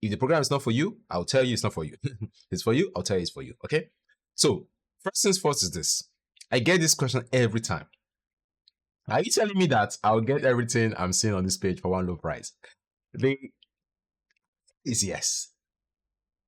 If the program is not for you, I'll tell you it's not for you. It's for you, I'll tell you it's for you. Okay. So, first things first is this. I get this question every time. Are you telling me that I'll get everything I'm seeing on this page for one low price? The is yes.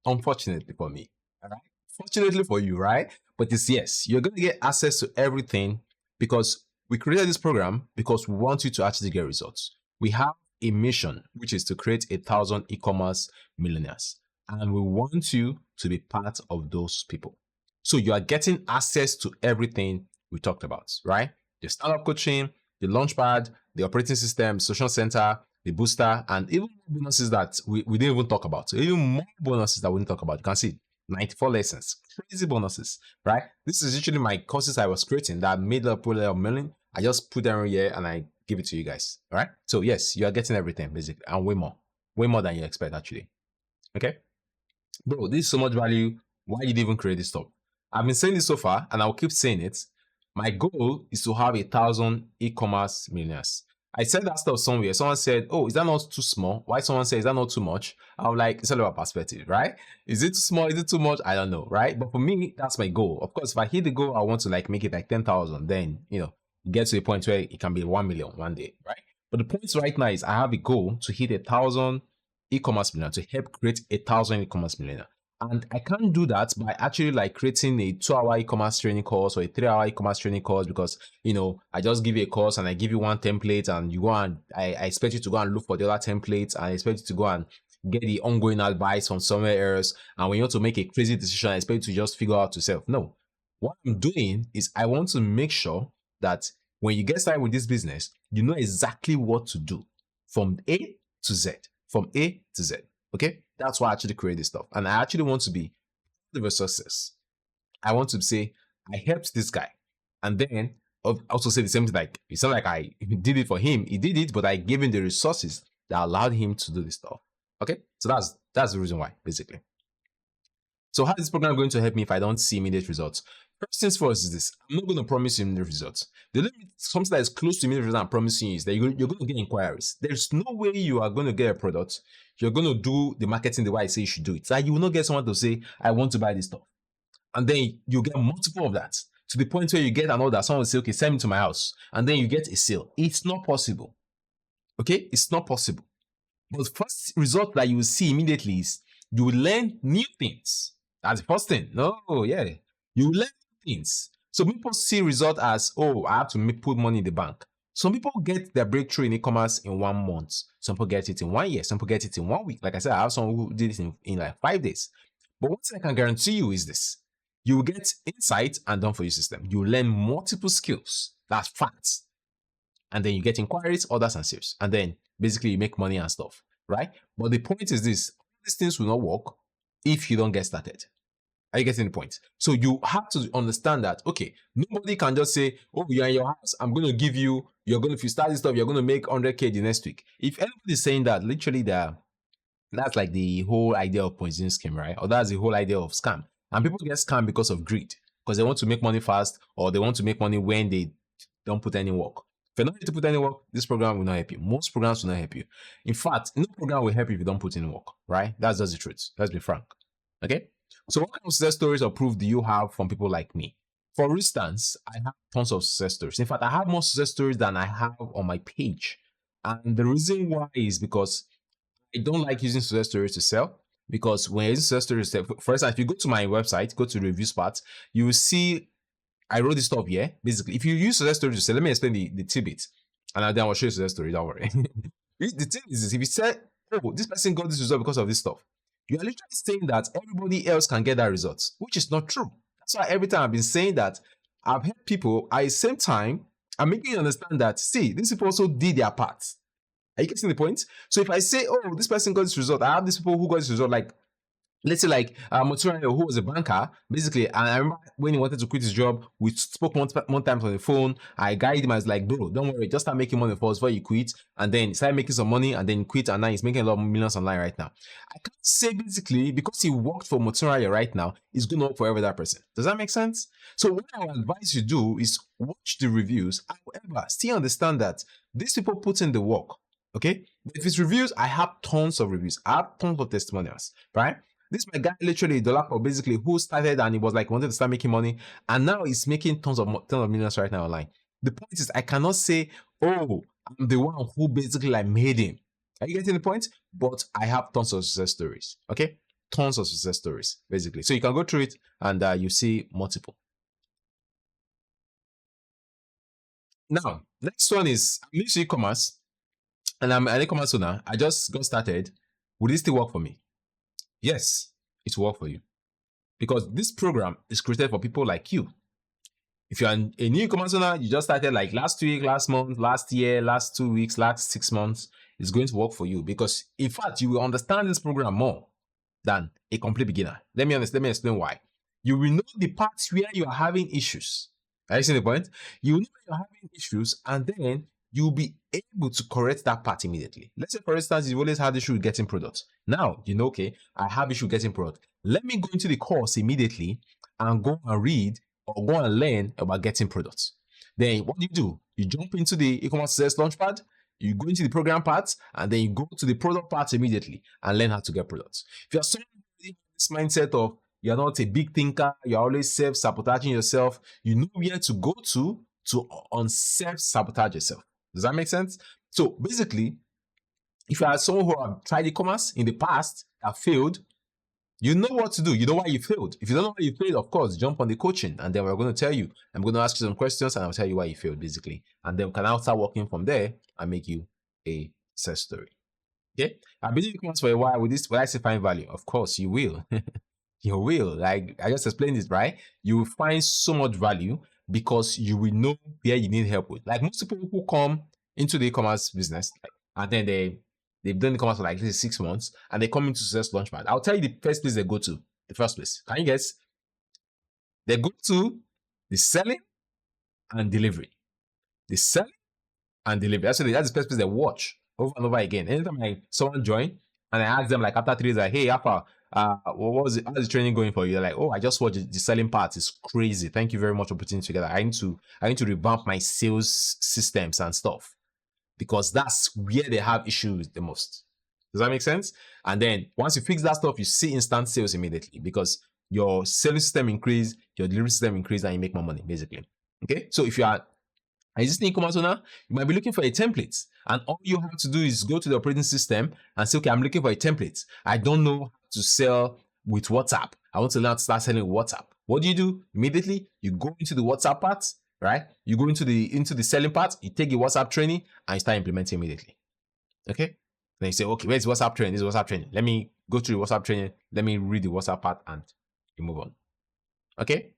Unfortunately for me. All right. Fortunately for you, right? But it's yes. You're going to get access to everything because we created this program because we want you to actually get results. We have a mission, which is to create 1,000 e-commerce millionaires. And we want you to be part of those people. So you are getting access to everything we talked about, right? The startup coaching, the Launchpad, the operating system, social center, the booster, and even more bonuses that we didn't even talk about. So even more bonuses that we didn't talk about. You can see 94 lessons, crazy bonuses, right? This is usually my courses I was creating that made up a million. I just put them here and I give it to you guys, all right? So yes, you are getting everything basically, and way more than you expect actually. Okay, bro, this is so much value. Why did you even create this stuff? I've been saying this so far, and I'll keep saying it. My goal is to have 1,000 e-commerce millionaires. I said that stuff somewhere. Someone said, "Oh, is that not too small?" Why someone said, "Is that not too much?" I'm like, it's all about perspective, right? Is it too small? Is it too much? I don't know, right? But for me, that's my goal. Of course, if I hit the goal, I want to like make it like 10,000. Then get to a point where it can be 1 million one day, right? But the point right now is I have a goal to hit 1,000 e-commerce millionaire, to help create 1,000 e-commerce millionaire. And I can't do that by actually like creating a 2-hour e-commerce training course or a 3-hour e-commerce training course because, I just give you a course and I give you one template and you go and I expect you to go and look for the other templates and I expect you to go and get the ongoing advice from somewhere else. And when you want to make a crazy decision, I expect you to just figure out yourself. No, what I'm doing is I want to make sure that when you get started with this business, you know exactly what to do from A to Z, from A to Z. Okay, that's why I actually create this stuff. And I actually want to be part of a success. I want to say, I helped this guy. And then also say the same thing, like, it's not like I did it for him. He did it, but I gave him the resources that allowed him to do this stuff. Okay, so that's the reason why, basically. So how is this program going to help me if I don't see immediate results? First things first is this. I'm not going to promise you immediate results. The only something that is close to immediate results I'm promising you is that you're going to get inquiries. There's no way you are going to get a product. You're going to do the marketing the way I say you should do it. Like you will not get someone to say, I want to buy this stuff. And then you get multiple of that to the point where you get an order. Someone will say, okay, send me to my house. And then you get a sale. It's not possible. Okay? It's not possible. But the first result that you will see immediately is you will learn new things. That's the first thing. No, yeah. You learn things. So people see result as, oh, I have to put money in the bank. Some people get their breakthrough in e-commerce in 1 month. Some people get it in 1 year. Some people get it in 1 week. Like I said, I have someone who did it in like 5 days. But one thing I can guarantee you is this. You will get insight and done for your system. You will learn multiple skills. That's facts. And then you get inquiries, orders, and sales. And then basically you make money and stuff, right? But the point is this. All these things will not work if you don't get started. Are you getting the point? So you have to understand that, okay, nobody can just say, oh, you're in your house, I'm going to give you, if you start this stuff, you're going to make 100K the next week. If anybody's saying that, literally that's like the whole idea of Ponzi scheme, right? Or that's the whole idea of scam. And people get scammed because of greed, because they want to make money fast, or they want to make money when they don't put any work. If you're not ready to put any work, this program will not help you. Most programs will not help you. In fact, no program will help you if you don't put in work, right? That's just the truth. Let's be frank. Okay? So what kind of success stories or proof do you have from people like me? For instance, I have tons of success stories. In fact, I have more success stories than I have on my page. And the reason why is because I don't like using success stories to sell. Because when you're using success stories to sell, for instance, if you go to my website, go to the reviews part, you will see I wrote this stuff here. Basically, if you use success stories to sell, let me explain the tidbit. And then I'll show you success story, don't worry. The thing is this, if you say, oh, this person got this result because of this stuff, you are literally saying that everybody else can get that result, which is not true. That's why every time I've been saying that, I've helped people at the same time, I'm making you understand that, see, these people also did their part. Are you getting the point? So if I say, oh, this person got this result, I have these people who got this result, like, let's say like Motura, who was a banker, basically, and I remember when he wanted to quit his job, we spoke one time on the phone. I guided him. I was like, bro, don't worry, just start making money first before you quit. And then start making some money and then quit. And now he's making a lot of millions online right now. I can't say basically because he worked for Motura right now, he's going to work for every other person. Does that make sense? So what I would advise you do is watch the reviews. However, still understand that these people put in the work. Okay. If it's reviews, I have tons of reviews. I have tons of testimonials, right? This my guy literally dollar for basically who started and he was like wanted to start making money, and now he's making tons of millions right now online. The point is, I cannot say, oh, I'm the one who basically like made him. Are you getting the point? But I have tons of success stories. Okay, tons of success stories basically. So you can go through it and you see multiple. Now, next one is I'm new to e-commerce and I'm an e-commerce owner. I just got started. Would this still work for me? Yes, it will work for you because this program is created for people like you. If you're a new e-commerce owner, you just started like last week, last month, last year, last 2 weeks, last 6 months, it's going to work for you because in fact, you will understand this program more than a complete beginner. Let me explain why. You will know the parts where you are having issues. Are you seeing the point? You will know where you're having issues and then you'll be able to correct that part immediately. Let's say, for instance, you've always had issue with getting products. Now, you know, okay, I have issue getting product. Let me go into the course immediately and go and read or go and learn about getting products. Then what do? You jump into the e-commerce success launchpad, you go into the program part, and then you go to the product part immediately and learn how to get products. If you're someone with this mindset of you're not a big thinker, you're always self-sabotaging yourself, you know where to go to self-sabotage yourself. Does that make sense? So basically, if you are someone who have tried e-commerce in the past that failed, you know what to do. You know why you failed. If you don't know why you failed, of course, jump on the coaching and then we're going to tell you. I'm going to ask you some questions and I'll tell you why you failed, basically. And then we can now start working from there and make you a success story. Okay? I've been doing e-commerce for a while. Will I still find value? Of course, you will. You will. Like I just explained this, right? You will find so much value because you will know where you need help with. Like most people who come into the e-commerce business and then they've done e-commerce for like 6 months and they come into Success Launchpad. I'll tell you the first place they go to. The first place. Can you guess? They go to the selling and delivery. The selling and delivery. Actually, that's the first place they watch over and over again. Anytime someone join and I ask them like after 3 days, like, hey, Alpha, what was it? How's the training going for you? They're like, oh, I just watched the selling part. It's crazy. Thank you very much for putting it together. I need to revamp my sales systems and stuff because that's where they have issues the most. Does that make sense? And then once you fix that stuff, you see instant sales immediately because your selling system increase, your delivery system increase, and you make more money, basically. Okay. So if you are an existing e-commerce owner, you might be looking for a template. And all you have to do is go to the operating system and say, okay, I'm looking for a template. I don't know how to sell with WhatsApp. I want to learn how to start selling with WhatsApp. What do? Immediately, you go into the WhatsApp part, right? You go into the selling part, you take the WhatsApp training, and you start implementing immediately. Okay? Then you say, okay, where's WhatsApp training? This is WhatsApp training. Let me go through the WhatsApp training. Let me read the WhatsApp part and you move on. Okay?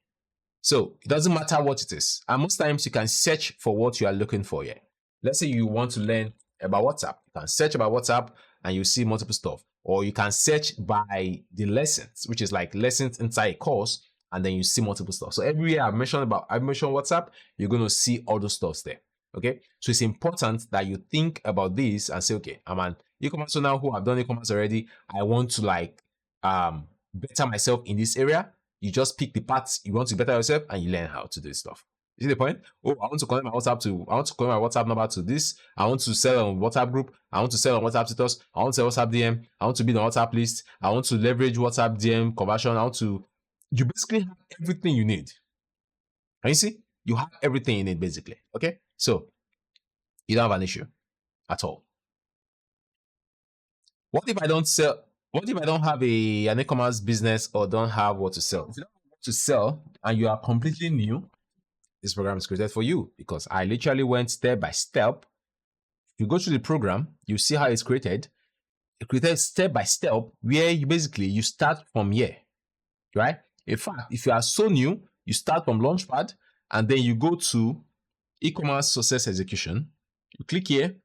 So it doesn't matter what it is. And most times you can search for what you are looking for here. Let's say you want to learn about WhatsApp. You can search about WhatsApp and you see multiple stuff. Or you can search by the lessons, which is like lessons inside a course, and then you see multiple stuff. So everywhere I've mentioned WhatsApp, you're going to see all those stuff there. Okay. So it's important that you think about this and say, okay, I'm an e-commerce owner who have done e-commerce already. I want to like better myself in this area. You just pick the parts you want to better yourself and you learn how to do this stuff. You see the point? Oh, I want to connect my WhatsApp number to this. I want to sell on WhatsApp group. I want to sell on WhatsApp status. I want to sell WhatsApp DM. I want to be on WhatsApp list. I want to leverage WhatsApp DM conversion. You basically have everything you need. Can you see? You have everything you need basically. Okay? So you don't have an issue at all. What if I don't sell? What if I don't have an e-commerce business or don't have what to sell? If you don't have what to sell and you are completely new, this program is created for you because I literally went step by step. If you go through the program, you see how it's created. It's created step by step where you start from here, right? In fact, if you are so new, you start from Launchpad and then you go to e-commerce success execution. You click here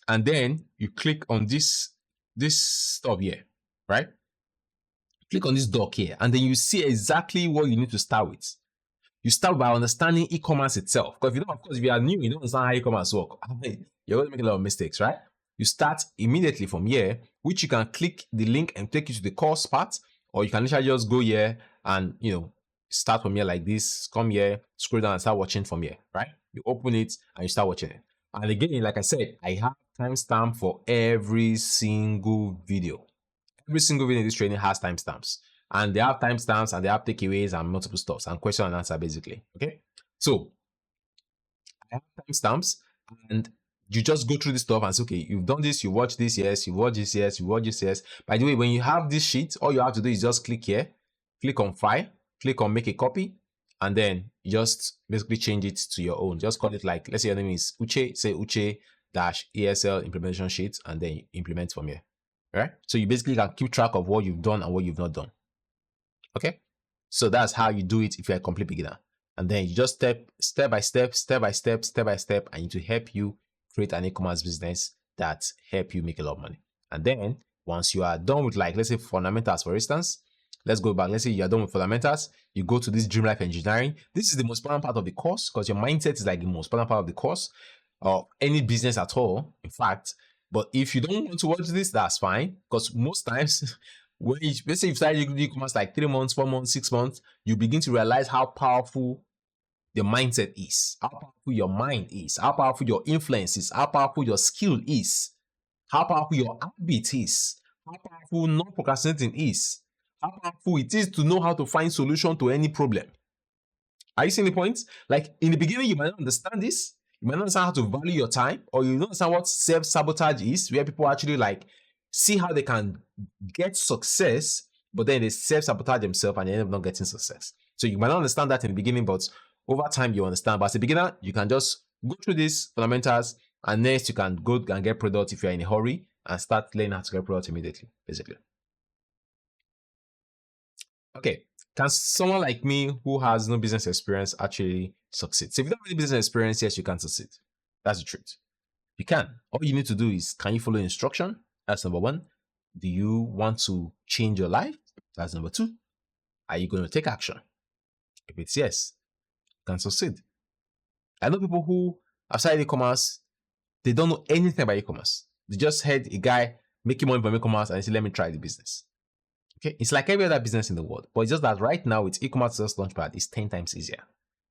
and then you click on this stuff here. Right? Click on this dock here and then you see exactly what you need to start with. You start by understanding e-commerce itself. Because if you are new, you don't understand how e-commerce works. You're going to make a lot of mistakes, right? You start immediately from here, which you can click the link and take you to the course part, or you can literally just go here and, start from here like this, come here, scroll down and start watching from here, right? You open it and you start watching it. And again, like I said, I have timestamp for every single video. Every single video in this training has timestamps, and they have timestamps and they have takeaways and multiple stuffs and question and answer basically. Okay, so I have timestamps, and you just go through this stuff and say, okay, you've done this, you watch this, yes, you watch this, yes, you watch this, yes. By the way, when you have this sheet, all you have to do is just click here, click on file, click on make a copy, and then you just basically change it to your own. Just call it like, let's say your name is Uche, say Uche-ESL implementation sheet, and then implement from here. Right? So you basically can keep track of what you've done and what you've not done. Okay? So that's how you do it if you're a complete beginner. And then you just step by step, and it will help you create an e-commerce business that help you make a lot of money. And then once you are done with, like, let's say fundamentals, for instance, let's go back. Let's say you're done with fundamentals, you go to this Dream Life Engineering. This is the most important part of the course, because your mindset is like the most important part of the course, or any business at all, in fact. But if you don't want to watch this, that's fine, because most times when let's say you've started e-commerce like 3 months, 4 months, 6 months, you begin to realize how powerful your mindset is, how powerful your mind is, how powerful your influence is, how powerful your skill is, how powerful your habit is, how powerful non-procrastinating is, how powerful it is to know how to find solution to any problem. Are you seeing the point? Like, in the beginning, you might not understand this. You might not understand how to value your time, or you don't understand what self-sabotage is, where people actually like see how they can get success, but then they self-sabotage themselves and they end up not getting success. So you might not understand that in the beginning, but over time you understand. But as a beginner, you can just go through these fundamentals, and next you can go and get product if you're in a hurry, and start learning how to get product immediately, basically. Okay, can someone like me who has no business experience actually succeed? So if you don't have any business experience, yes, you can succeed. That's the truth. You can. All you need to do is, can you follow instruction? That's number one. Do you want to change your life? That's number two. Are you going to take action? If it's yes, you can succeed. I know people who have started e-commerce, they don't know anything about e-commerce. They just heard a guy making money from e-commerce and they say, let me try the business. Okay, it's like every other business in the world, but it's just that right now with e-commerce sales Launchpad, it's 10 times easier.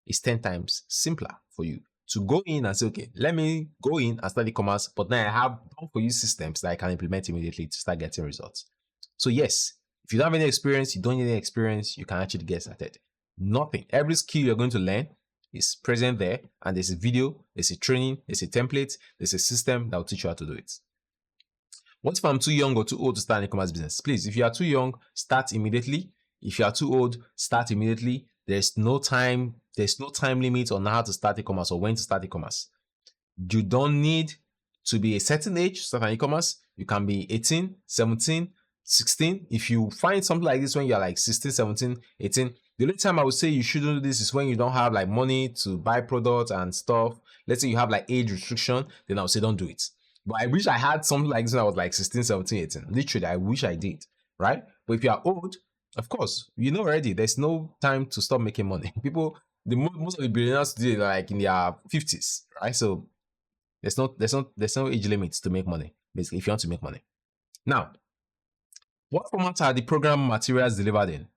It's 10 times simpler for you to go in and say, okay, let me go in and start e-commerce, but now I have done for you systems that I can implement immediately to start getting results. So yes, if you don't have any experience, you don't need any experience, you can actually get started. Nothing. Every skill you're going to learn is present there, and there's a video, there's a training, there's a template, there's a system that will teach you how to do it. What if I'm too young or too old to start an e-commerce business? Please, if you are too young, start immediately. If you are too old, start immediately. There's no time limit on how to start e-commerce or when to start e-commerce. You don't need to be a certain age to start an e-commerce. You can be 18, 17, 16. If you find something like this when you're like 16, 17, 18, the only time I would say you shouldn't do this is when you don't have like money to buy products and stuff. Let's say you have like age restriction, then I would say don't do it. But I wish I had something like this when I was like 16, 17, 18. Literally, I wish I did, right? But if you are old, of course, you know already, there's no time to stop making money. People, most of the billionaires today are like in their 50s, right? So there's no age limits to make money, basically, if you want to make money. Now, what format are the program materials delivered in?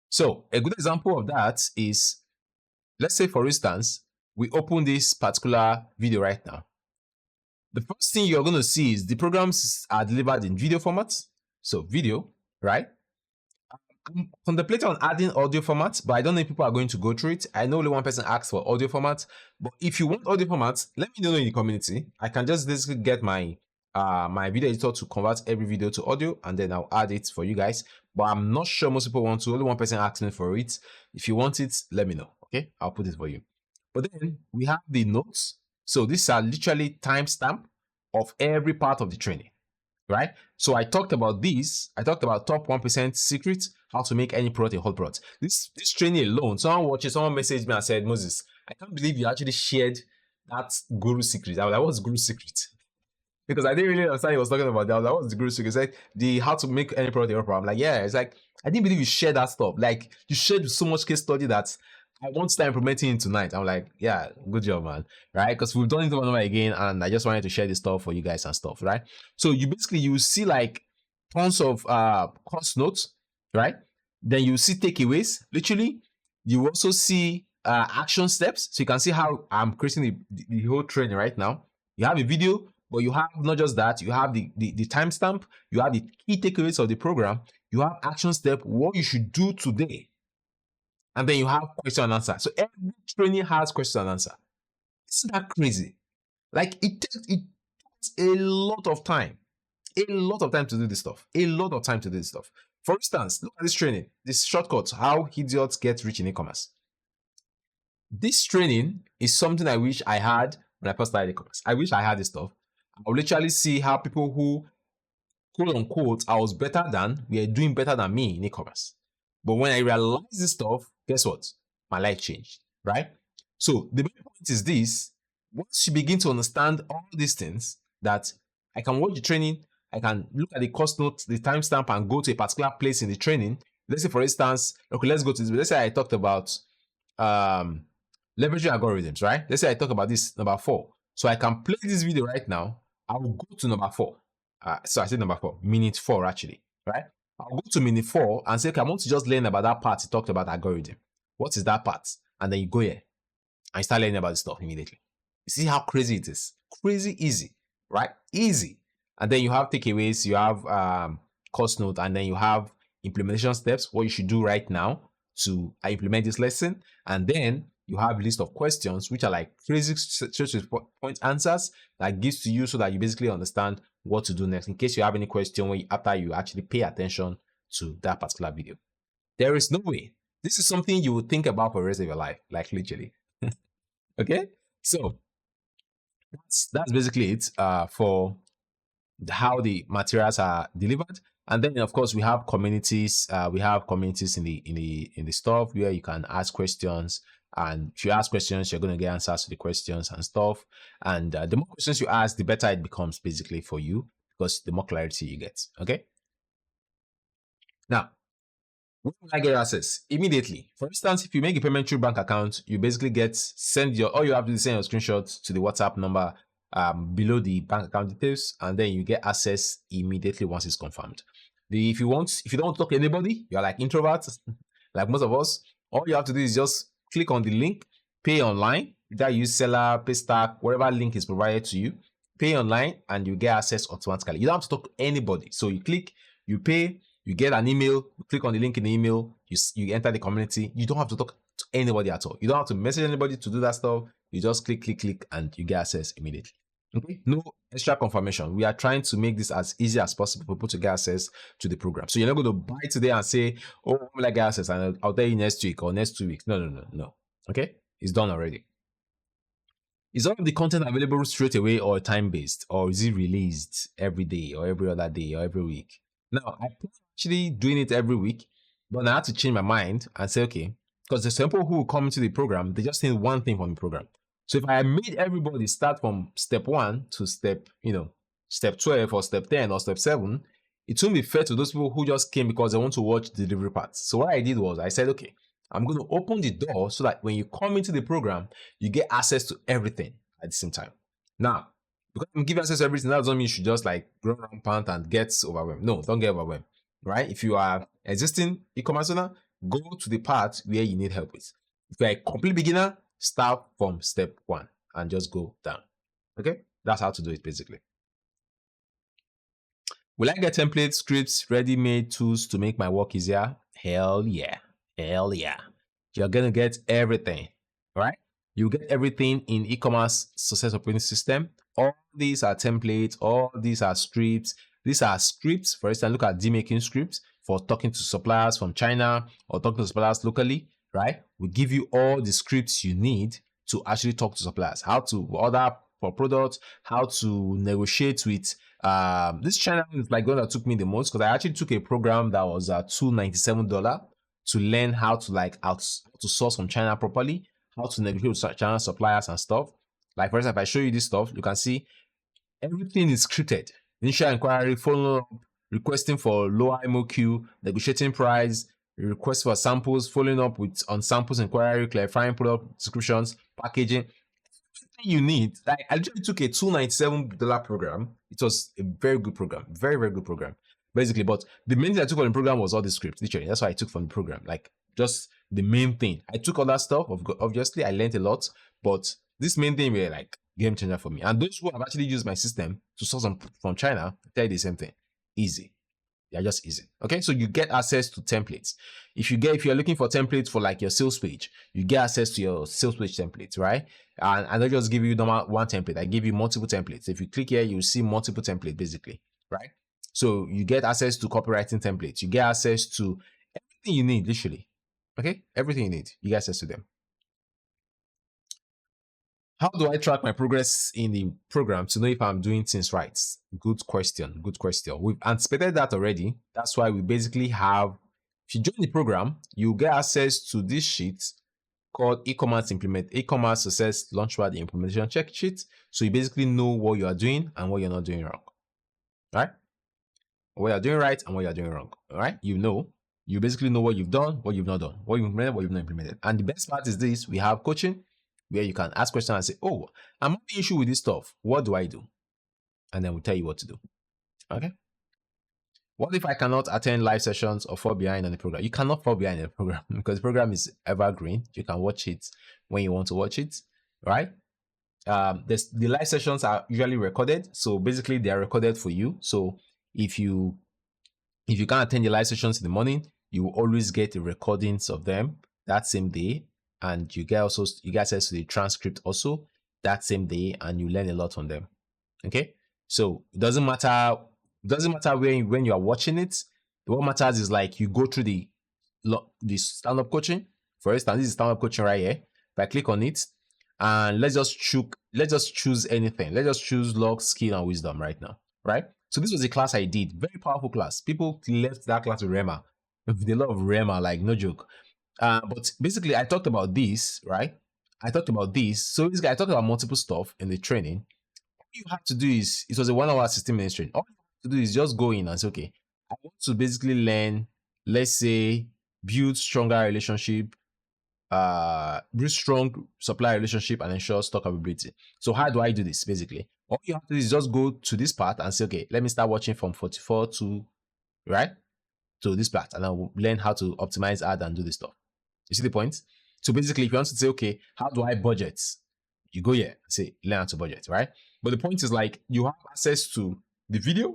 So a good example of that is, let's say, for instance, we open this particular video right now. The first thing you're going to see is the programs are delivered in video format. So video, right? I'm contemplating on adding audio format, but I don't know if people are going to go through it. I know only one person asked for audio format, but if you want audio format, let me know in the community. I can just basically get my my video editor to convert every video to audio, and then I'll add it for you guys. But I'm not sure most people want to. Only one person asked me for it. If you want it, let me know. Okay, I'll put it for you. But then we have the notes. So these are literally timestamp of every part of the training, right? So I talked about these. I talked about top 1% secrets, how to make any product a whole product. This training alone, someone messaged me and said, Moses, I can't believe you actually shared that guru secret. I was like, what's guru secret? Because I didn't really understand he was talking about that. What's the guru secret? It's like the how to make any product a whole product. I'm like, yeah, it's like, I didn't believe you shared that stuff. Like, you shared so much case study that I want to start implementing it tonight. I'm like, yeah, good job, man. Right? Because we've done it over and over again, and I just wanted to share this stuff for you guys and stuff, right? So you see like tons of course notes, right? Then you see takeaways. Literally, you also see action steps. So you can see how I'm creating the whole training right now. You have a video, But you have not just that, you have the timestamp, you have the key takeaways of the program, you have action step, what you should do today. And then you have question and answer. So every training has question and answer. Isn't that crazy? Like it takes a lot of time. A lot of time to do this stuff. A lot of time to do this stuff. For instance, look at this training, this shortcut, how idiots get rich in e-commerce. This training is something I wish I had when I first started e-commerce. I wish I had this stuff. I would literally see how people who, quote unquote, I was better than, were doing better than me in e-commerce. But when I realized this stuff, guess what? My life changed, right? So the main point is this: once you begin to understand all these things, that I can watch the training, I can look at the course notes, the timestamp, and go to a particular place in the training. Let's say, for instance, okay, let's go to this. Let's say I talked about leveraging algorithms, right? Let's say I talk about this number 4. So I can play this video right now. I will go to number 4. So I said number 4, minute 4 actually, right? I'll go to minute 4 and say, okay, I want to just learn about that part. He talked about algorithm. What is that part? And then you go here and start learning about the stuff immediately. You see how crazy it is? Crazy easy, right? Easy. And then you have takeaways, you have course note, and then you have implementation steps, what you should do right now to implement this lesson. And then you have a list of questions, which are like crazy point answers that gives to you so that you basically understand what to do next in case you have any question after you actually pay attention to that particular video. There is no way. This is something you would think about for the rest of your life, like literally. Okay? So that's basically it for how the materials are delivered. And then of course we have communities. We have communities in the stuff where you can ask questions. And if you ask questions, you're going to get answers to the questions and stuff. And the more questions you ask, the better it becomes basically for you, because the more clarity you get. Okay. Now, when will I get access? Immediately. For instance, if you make a payment through bank account, you basically all you have to do is send your screenshot to the WhatsApp number below the bank account details, and then you get access immediately once it's confirmed. If you don't want to talk to anybody, you're like introverts, like most of us, all you have to do is just click on the link, pay online, either use Seller, Paystack, whatever link is provided to you, pay online, and you get access automatically. You don't have to talk to anybody. So you click, you pay, you get an email, you click on the link in the email, you enter the community. You don't have to talk to anybody at all. You don't have to message anybody to do that stuff. You just click, and you get access immediately. Okay, no extra confirmation. We are trying to make this as easy as possible for people to get access to the program. So you're not going to buy today and say, oh, will I get access? And I'll tell you next week or next 2 weeks. No. Okay, it's done already. Is all of the content available straight away or time-based? Or is it released every day or every other day or every week? Now, I'm actually doing it every week, but I had to change my mind and say, okay, because the people who come into the program, they just need one thing from the program. So if I made everybody start from step 1 to step 12 or step 10 or step 7, it won't be fair to those people who just came because they want to watch the delivery part. So what I did was I said, okay, I'm going to open the door so that when you come into the program, you get access to everything at the same time. Now, because I'm giving access to everything, that doesn't mean you should just like run rampant and get overwhelmed. No, don't get overwhelmed, right? If you are existing e-commerce owner, go to the part where you need help with. If you're a complete beginner, start from step 1 and just go down. Okay, that's how to do it basically. Will I get templates, scripts, ready-made tools to make my work easier? Hell yeah. You're gonna get everything, right? You get everything in e-commerce success operating system. All these are templates, all these are scripts. These are scripts. For instance, look at de-making scripts for talking to suppliers from China or talking to suppliers locally, right? We give you all the scripts you need to actually talk to suppliers, how to order for products, how to negotiate with this China is like one that took me the most, because I actually took a program that was $297 to learn how to source from China properly, how to negotiate with China suppliers and stuff. Like for instance, if I show you this stuff, you can see everything is scripted. Initial inquiry, follow up, requesting for lower MOQ, negotiating price, request for samples, following up on samples inquiry, clarifying product descriptions, packaging. Everything you need. Like I literally took a $297 program. It was a very good program, very, very good program, basically. But the main thing I took from the program was all the scripts. Literally, that's what I took from the program. Like just the main thing. I took all that stuff. Obviously, I learned a lot, but this main thing were like Game changer for me. And those who have actually used my system to source from China, tell you the same thing. Easy. They're just easy. Okay, so you get access to templates. If you're looking for templates for like your sales page, you get access to your sales page templates, right? And I don't just give you normal one template. I give you multiple templates. If you click here, you'll see multiple templates basically, right? So you get access to copywriting templates. You get access to everything you need, literally. Okay, everything you need, you get access to them. How do I track my progress in the program to know if I'm doing things right? Good question. Good question. We've anticipated that already. That's why we basically have, if you join the program, you get access to this sheet called Ecommerce Success Launchpad Implementation Check Sheet. So you basically know what you are doing and what you're not doing wrong. Right? What you're doing right and what you're doing wrong. All right? You basically know what you've done, what you've not done, what you've implemented, what you've not implemented. And the best part is this: we have coaching, where you can ask questions and say, oh, I'm having an issue with this stuff. What do I do? And then we'll tell you what to do. Okay. What if I cannot attend live sessions or fall behind on the program? You cannot fall behind in the program because the program is evergreen. You can watch it when you want to watch it, right? The live sessions are usually recorded. So basically they are recorded for you. So if you can't attend the live sessions in the morning, you will always get the recordings of them that same day. And you get access to the transcript also that same day, and you learn a lot on them. Okay, so it doesn't matter when you are watching it. What matters is like you go through the stand-up coaching. For instance, this is stand-up coaching right here. If I click on it, and let's just choose anything. Let's just choose luck, skill, and wisdom right now. Right. So this was a class I did, very powerful class. People left that class with Rema, with a lot of Rema, like no joke. But basically, I talked about this, right? I talked about this. So basically, I talked about multiple stuff in the training. All you have to do is, it was a 1 hour 16-minute training. All you have to do is just go in and say, okay, I want to basically learn, let's say, build stronger relationship, build strong supply relationship, and ensure stock availability. So how do I do this? Basically, all you have to do is just go to this part and say, okay, let me start watching from 44 to, right, to this part, and I'll learn how to optimize ad and do this stuff. You see the point? So basically, if you want to say, okay, how do I budget? You go here, say, learn how to budget, right? But the point is like, you have access to the video.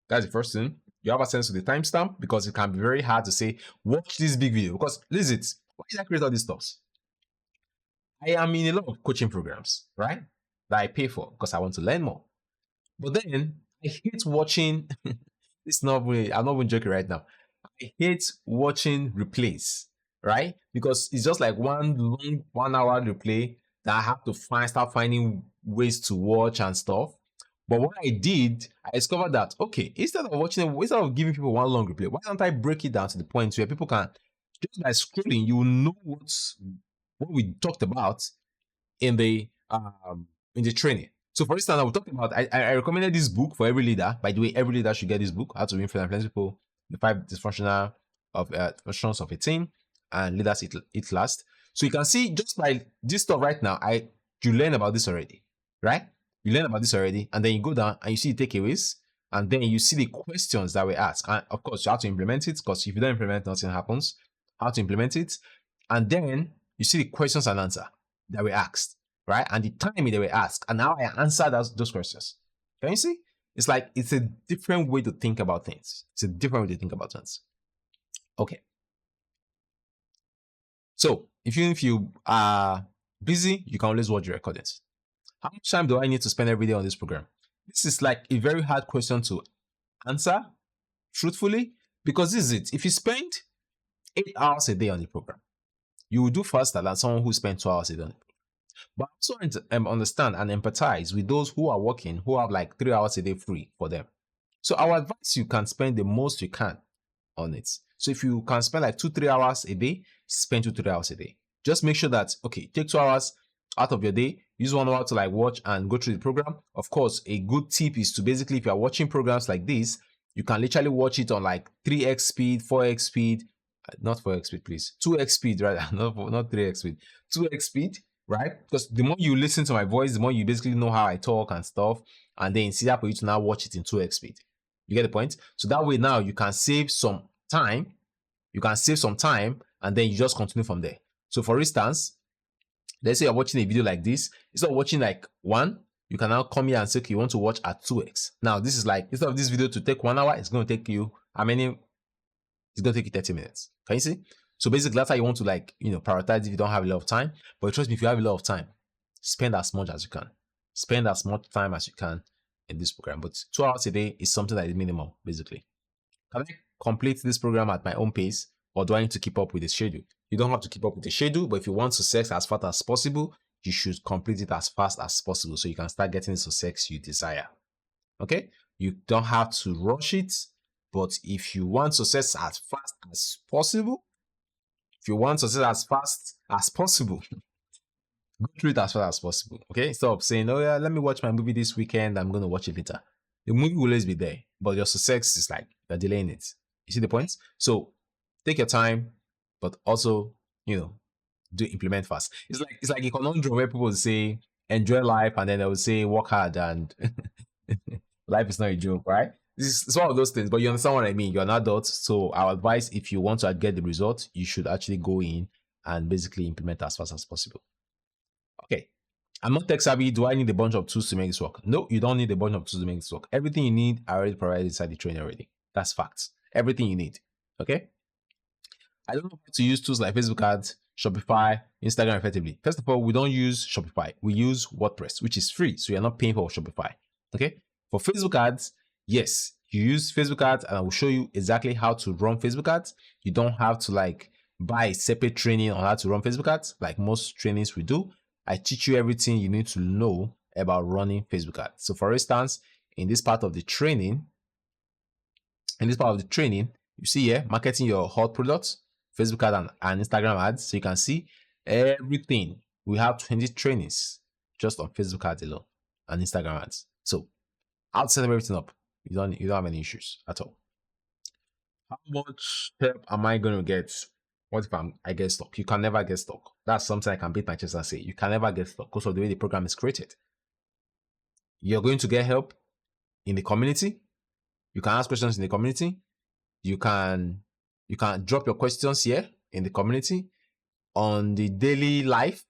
That's the first thing. You have access to the timestamp, because it can be very hard to say, watch this big video. Because listen, why did I create all these stuff? I am in a lot of coaching programs, right? That I pay for because I want to learn more. But then I hate watching, I'm not even joking right now. I hate watching replays, right? Because it's just like one long 1 hour replay that I have to start finding ways to watch and stuff. But what I did, I discovered that, okay, instead of giving people one long replay, why don't I break it down to the point where people can, just by scrolling, you will know what we talked about in the training. So for instance, we talked about, I recommended this book for every leader. By the way, every leader should get this book, How to Influence People, the 5 dysfunctions of a team, and leaders eat last. So you can see just by this stuff right now, you learn about this already, right? You learn about this already, and then you go down and you see the takeaways, and then you see the questions that we ask. And of course, you have to implement it, because if you don't implement, nothing happens. How to implement it, and then you see the questions and answer that we asked, right? And the time they were asked, and how I answered those questions. Can you see? It's like, it's a different way to think about things. It's a different way to think about things. Okay. So if you are busy, you can always watch the recordings. How much time do I need to spend every day on this program? This is like a very hard question to answer truthfully, because this is it. If you spend 8 hours a day on the program, you will do faster than someone who spent 2 hours a day on it. But also understand and empathize with those who are working, who have like 3 hours a day free for them. So I would advise you can spend the most you can on it. So if you can spend like 2-3 hours a day, spend 2-3 hours a day. Just make sure that, okay, take 2 hours out of your day, use 1 hour to like watch and go through the program. Of course, a good tip is to basically, if you are watching programs like this, you can literally watch it on like 3x speed, 4x speed, not 4x speed, please, 2x speed, right? not 3x speed, 2x speed, right? Because the more you listen to my voice, the more you basically know how I talk and stuff, and then it's easier for you to now watch it in 2x speed. You get the point? So that way now you can save some time. You can save some time, and then you just continue from there. So for instance, let's say you're watching a video like this. Instead of watching like 1, you can now come here and say, okay, you want to watch at 2x. Now, this is like, instead of this video to take 1 hour, it's going to take you, how many? It's going to take you 30 minutes. Can you see? So basically, that's how you want to like, prioritize if you don't have a lot of time. But trust me, if you have a lot of time, spend as much as you can. Spend as much time as you can in this program. But 2 hours a day is something that is minimal, basically. Can I complete this program at my own pace, or do I need to keep up with the schedule? You don't have to keep up with the schedule, but if you want success as fast as possible, you should complete it as fast as possible so you can start getting the success you desire. Okay? You don't have to rush it, but if you want success as fast as possible, go through it as fast as possible. Okay? Stop saying, oh yeah, let me watch my movie this weekend, I'm going to watch it later. The movie will always be there, but your success is like you're delaying it. You see the point? So take your time, but also, do implement fast. It's like a conundrum where people say enjoy life and then they will say work hard and life is not a joke, right? It's one of those things, but you understand what I mean. You're an adult, so our advice, if you want to get the result, you should actually go in and basically implement as fast as possible. Okay. I'm not tech savvy. Do I need a bunch of tools to make this work? No, you don't need a bunch of tools to make this work. Everything you need, I already provided inside the training already. That's facts. Everything you need. Okay. I don't know how to use tools like Facebook ads, Shopify, Instagram effectively. First of all, we don't use Shopify. We use WordPress, which is free. So you're not paying for Shopify. Okay. For Facebook ads, yes, you use Facebook ads and I will show you exactly how to run Facebook ads. You don't have to like buy a separate training on how to run Facebook ads like most trainings we do. I teach you everything you need to know about running Facebook ads. So for instance, in this part of the training, you see here, marketing your hot products, Facebook ads and Instagram ads. So you can see everything. We have 20 trainings just on Facebook ads alone and Instagram ads. So I'll set everything up. You don't have any issues at all. How much help am I going to get? What if I get stuck? You can never get stuck. That's something I can beat my chest and say. You can never get stuck because of the way the program is created. You're going to get help in the community. You can ask questions in the community. You can drop your questions here in the community. On the daily life,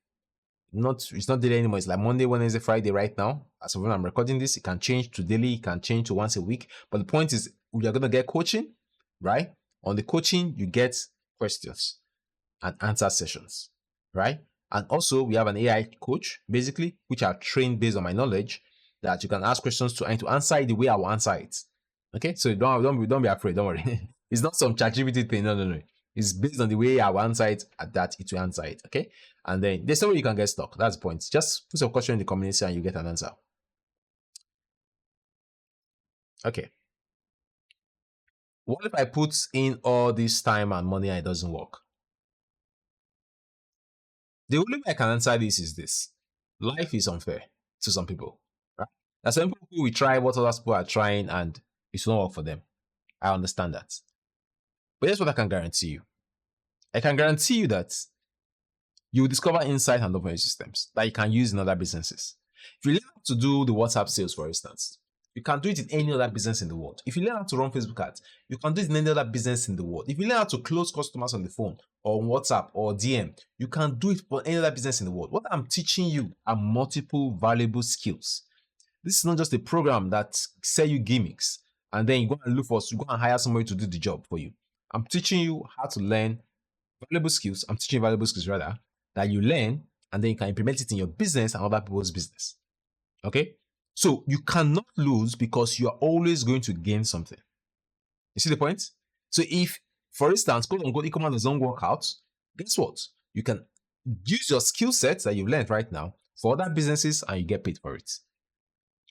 it's not daily anymore. It's like Monday, Wednesday, Friday right now. As of when I'm recording this, it can change to daily. It can change to once a week. But the point is, you're going to get coaching, right? On the coaching, you get questions and answer sessions, right? And also, we have an AI coach, basically, which are trained based on my knowledge that you can ask questions to and to answer it the way I will answer it. Okay, so don't be afraid. Don't worry. It's not some ChatGPT thing. No. It's based on the way I will answer it that it will answer it. Okay, and then there's no way you can get stuck. That's the point. Just put some question in the community and you get an answer. Okay. What if I put in all this time and money and it doesn't work? The only way I can answer this is this. Life is unfair to some people. Right? There's some people who will try what other people are trying and it will not work for them. I understand that. But here's what I can guarantee you. I can guarantee you that you will discover insight and open systems that you can use in other businesses. If you learn how to do the WhatsApp sales, for instance, you can do it in any other business in the world. If you learn how to run Facebook ads, you can do it in any other business in the world. If you learn how to close customers on the phone or on WhatsApp or DM, you can do it for any other business in the world. What I'm teaching you are multiple valuable skills. This is not just a program that sell you gimmicks and then you go and hire somebody to do the job for you. I'm teaching you how to learn valuable skills. I'm teaching valuable skills rather that you learn and then you can implement it in your business and other people's business. Okay? So you cannot lose because you are always going to gain something. You see the point? So if, for instance, Ecommerce doesn't work out, guess what? You can use your skill sets that you've learned right now for other businesses and you get paid for it.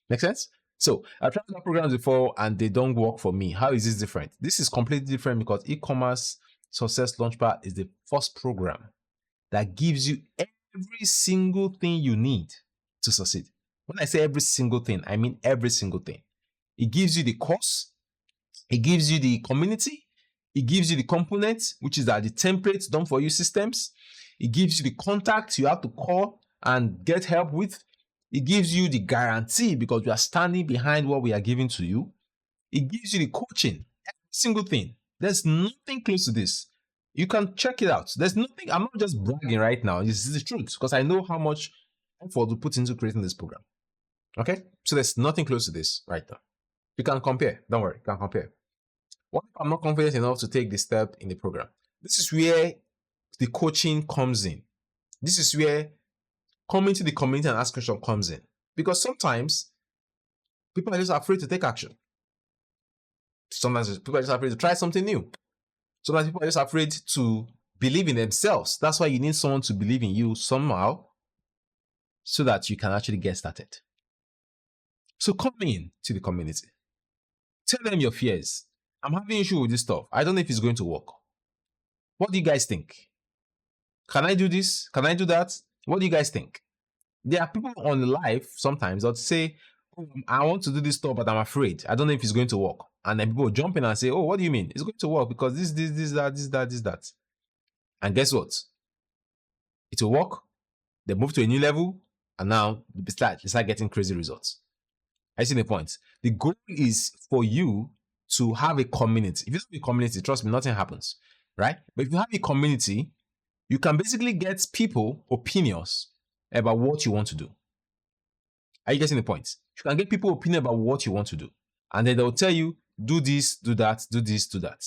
Make sense? So I've tried other programs before and they don't work for me. How is this different? This is completely different because Ecommerce Success Launchpad is the first program that gives you every single thing you need to succeed. When I say every single thing, I mean every single thing. It gives you the course, it gives you the community, it gives you the components, which is the templates done for you systems. It gives you the contacts you have to call and get help with. It gives you the guarantee because you are standing behind what we are giving to you. It gives you the coaching, every single thing. There's nothing close to this. You can check it out. There's nothing, I'm not just bragging right now. This is the truth because I know how much effort to put into creating this program. Okay? So there's nothing close to this right now. You can compare. Don't worry, you can compare. What if I'm not confident enough to take the step in the program? This is where the coaching comes in. This is where coming to the community and ask question comes in. Because sometimes people are just afraid to take action. Sometimes people are just afraid to try something new. Sometimes people are just afraid to believe in themselves. That's why you need someone to believe in you somehow so that you can actually get started. So come in to the community. Tell them your fears. I'm having issue with this stuff. I don't know if it's going to work. What do you guys think? Can I do this? Can I do that? What do you guys think? There are people on the live sometimes that say, oh, I want to do this stuff, but I'm afraid. I don't know if it's going to work. And then people jump in and say, oh, what do you mean? It's going to work because this, that. And guess what? It will work. They move to a new level, and now they start getting crazy results. I see the point. The goal is for you to have a community. If you have a community, trust me, nothing happens, right? But if you have a community, you can basically get people opinions about what you want to do. Are you getting the point? You can get people opinion about what you want to do. And then they'll tell you, do this, do that, do this, do that.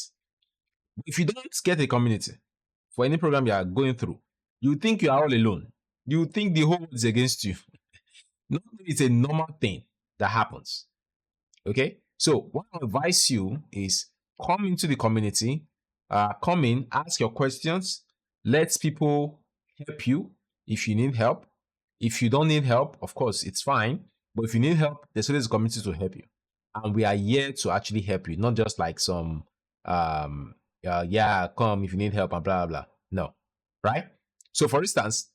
If you don't get a community for any program you are going through, you think you are all alone. You think the whole world is against you. No, it's a normal thing that happens. Okay? So what I advise you is come into the community, come in, ask your questions, let people help you if you need help. If you don't need help, of course, it's fine. But if you need help, there's always a community to help you. And we are here to actually help you, not just like some, come if you need help and blah, blah, blah. No. Right? So for instance,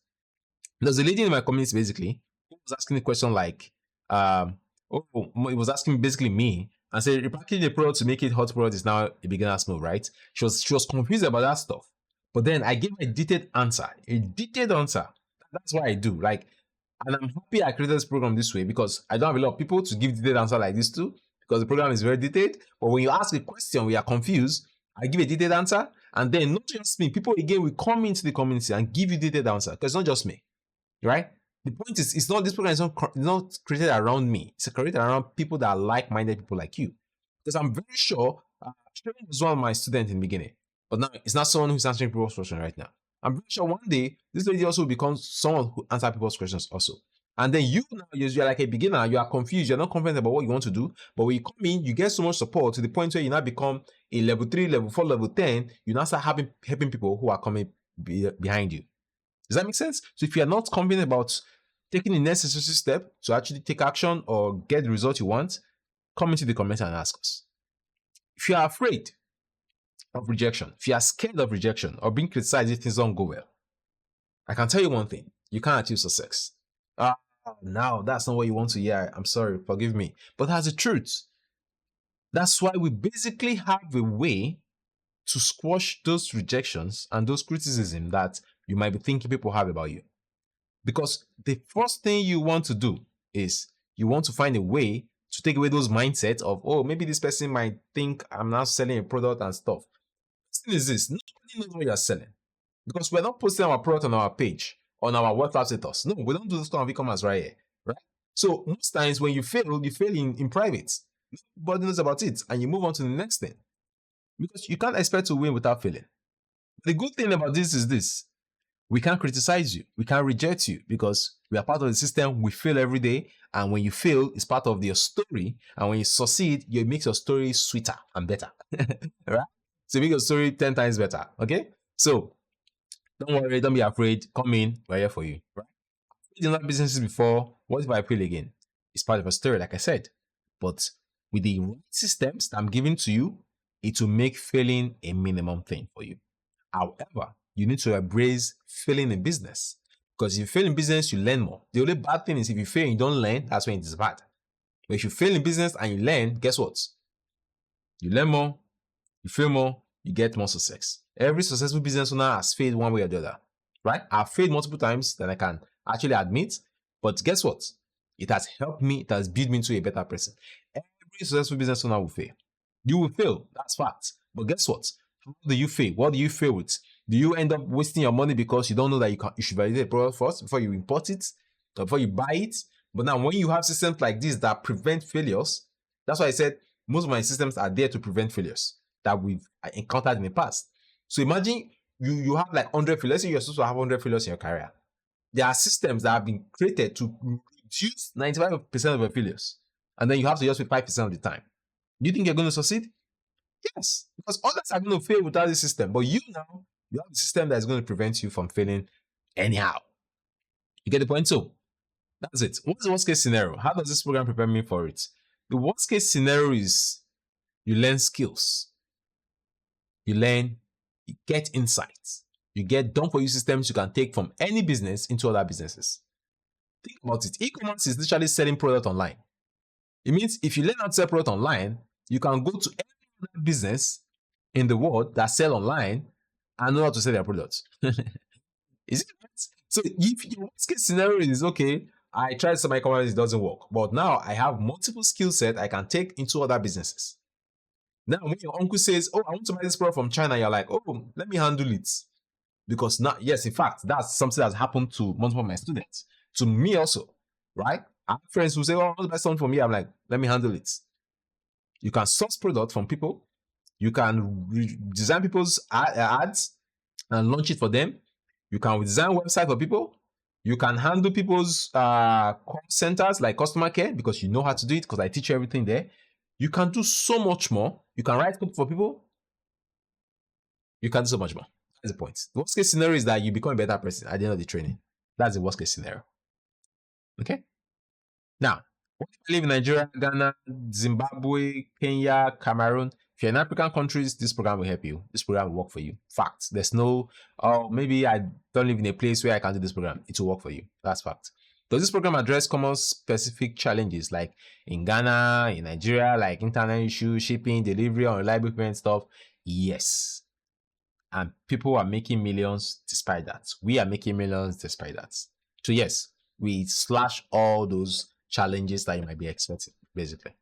there's a lady in my community basically who was asking a question like, it was asking basically me and said, repackaging the product to make it hot product is now a beginner's move, right? She was confused about that stuff. But then I gave her a detailed answer. That's what I do. Like, and I'm happy I created this program this way because I don't have a lot of people to give detailed answer like this to because the program is very detailed. But when you ask a question, we are confused, I give a detailed answer. And then not just me, people again will come into the community and give you detailed answer because it's not just me, right? The point is, it's not, this program is not created around me. It's created around people that are like-minded people like you. Because I'm very sure, Sharon was one of my students in the beginning, but now it's not someone who's answering people's questions right now. I'm very sure one day, this lady also becomes someone who answers people's questions also. And then you now, you're like a beginner, you are confused, you're not confident about what you want to do, but when you come in, you get so much support to the point where you now become a level 3, level 4, level 10, you now start helping people who are coming behind you. Does that make sense? So if you're not confident about taking the necessary step to actually take action or get the result you want, come into the comments and ask us. If you are afraid of rejection, if you are scared of rejection or being criticized if things don't go well, I can tell you one thing, you can't achieve success. Now that's not what you want to hear. I'm sorry, forgive me. But that's the truth. That's why we basically have a way to squash those rejections and those criticism that you might be thinking people have about you. Because the first thing you want to do is you want to find a way to take away those mindsets of, oh, maybe this person might think I'm now selling a product and stuff. The thing is this, nobody knows what you're selling. Because we're not posting our product on our page, on our WhatsApp status. No, we don't do this kind of e-commerce right here, right? So most times when you fail in private. Nobody knows about it, and you move on to the next thing. Because you can't expect to win without failing. The good thing about this is this. We can't criticize you. We can't reject you because we are part of the system. We fail every day. And when you fail, it's part of your story. And when you succeed, it makes your story sweeter and better. Right? So make your story 10 times better. Okay? So don't worry. Don't be afraid. Come in. We're here for you. Right? I've done that businesses before. What if I fail again? It's part of a story, like I said. But with the right systems that I'm giving to you, it will make failing a minimum thing for you. However, you need to embrace failing in business. Because if you fail in business, you learn more. The only bad thing is if you fail and you don't learn, that's when it is bad. But if you fail in business and you learn, guess what? You learn more, you fail more, you get more success. Every successful business owner has failed one way or the other. Right? I've failed multiple times than I can actually admit. But guess what? It has helped me, it has built me into a better person. Every successful business owner will fail. You will fail, that's fact. But guess what? How do you fail? What do you fail with? Do you end up wasting your money because you don't know that you should validate the product first before you import it, or before you buy it? But now when you have systems like this that prevent failures, that's why I said most of my systems are there to prevent failures that we've encountered in the past. So imagine you have like 100 failures. Let's say you're supposed to have 100 failures in your career. There are systems that have been created to reduce 95% of your failures. And then you have to just pay 5% of the time. Do you think you're going to succeed? Yes, because others are going to fail without the system. But you now, you have the system that is going to prevent you from failing anyhow. You get the point? So that's it. What's the worst case scenario? How does this program prepare me for it? The worst case scenario is you learn skills. You get insights. You get done for you systems you can take from any business into other businesses. Think about it. E-commerce is literally selling product online. It means if you learn how to sell product online, you can go to any other business in the world that sell online and know how to sell their products. Is it right? So if your worst case scenario is, okay, I tried some e-commerce, it doesn't work. But now I have multiple skill sets I can take into other businesses. Now, when your uncle says, oh, I want to buy this product from China, you're like, oh, let me handle it. Because now, yes, in fact, that's something that's happened to multiple of my students. To me also, right? I have friends who say, oh, I want to buy something from me. I'm like, let me handle it. You can source product from people. You can design people's ads and launch it for them. You can design website for people. You can handle people's call centers like customer care because you know how to do it because I teach you everything there. You can do so much more. You can write code for people. You can do so much more. That's the point. The worst case scenario is that you become a better person at the end of the training. That's the worst case scenario. Okay? Now, what if you live in Nigeria, Ghana, Zimbabwe, Kenya, Cameroon? If you're in African countries, this program will help you. This program will work for you. Fact. There's no, oh, maybe I don't live in a place where I can do this program. It will work for you. That's fact. Does this program address common specific challenges like in Ghana, in Nigeria, like internet issues, shipping, delivery, unreliable payment stuff? Yes. And people are making millions despite that. We are making millions despite that. So yes, we slash all those challenges that you might be expecting, basically.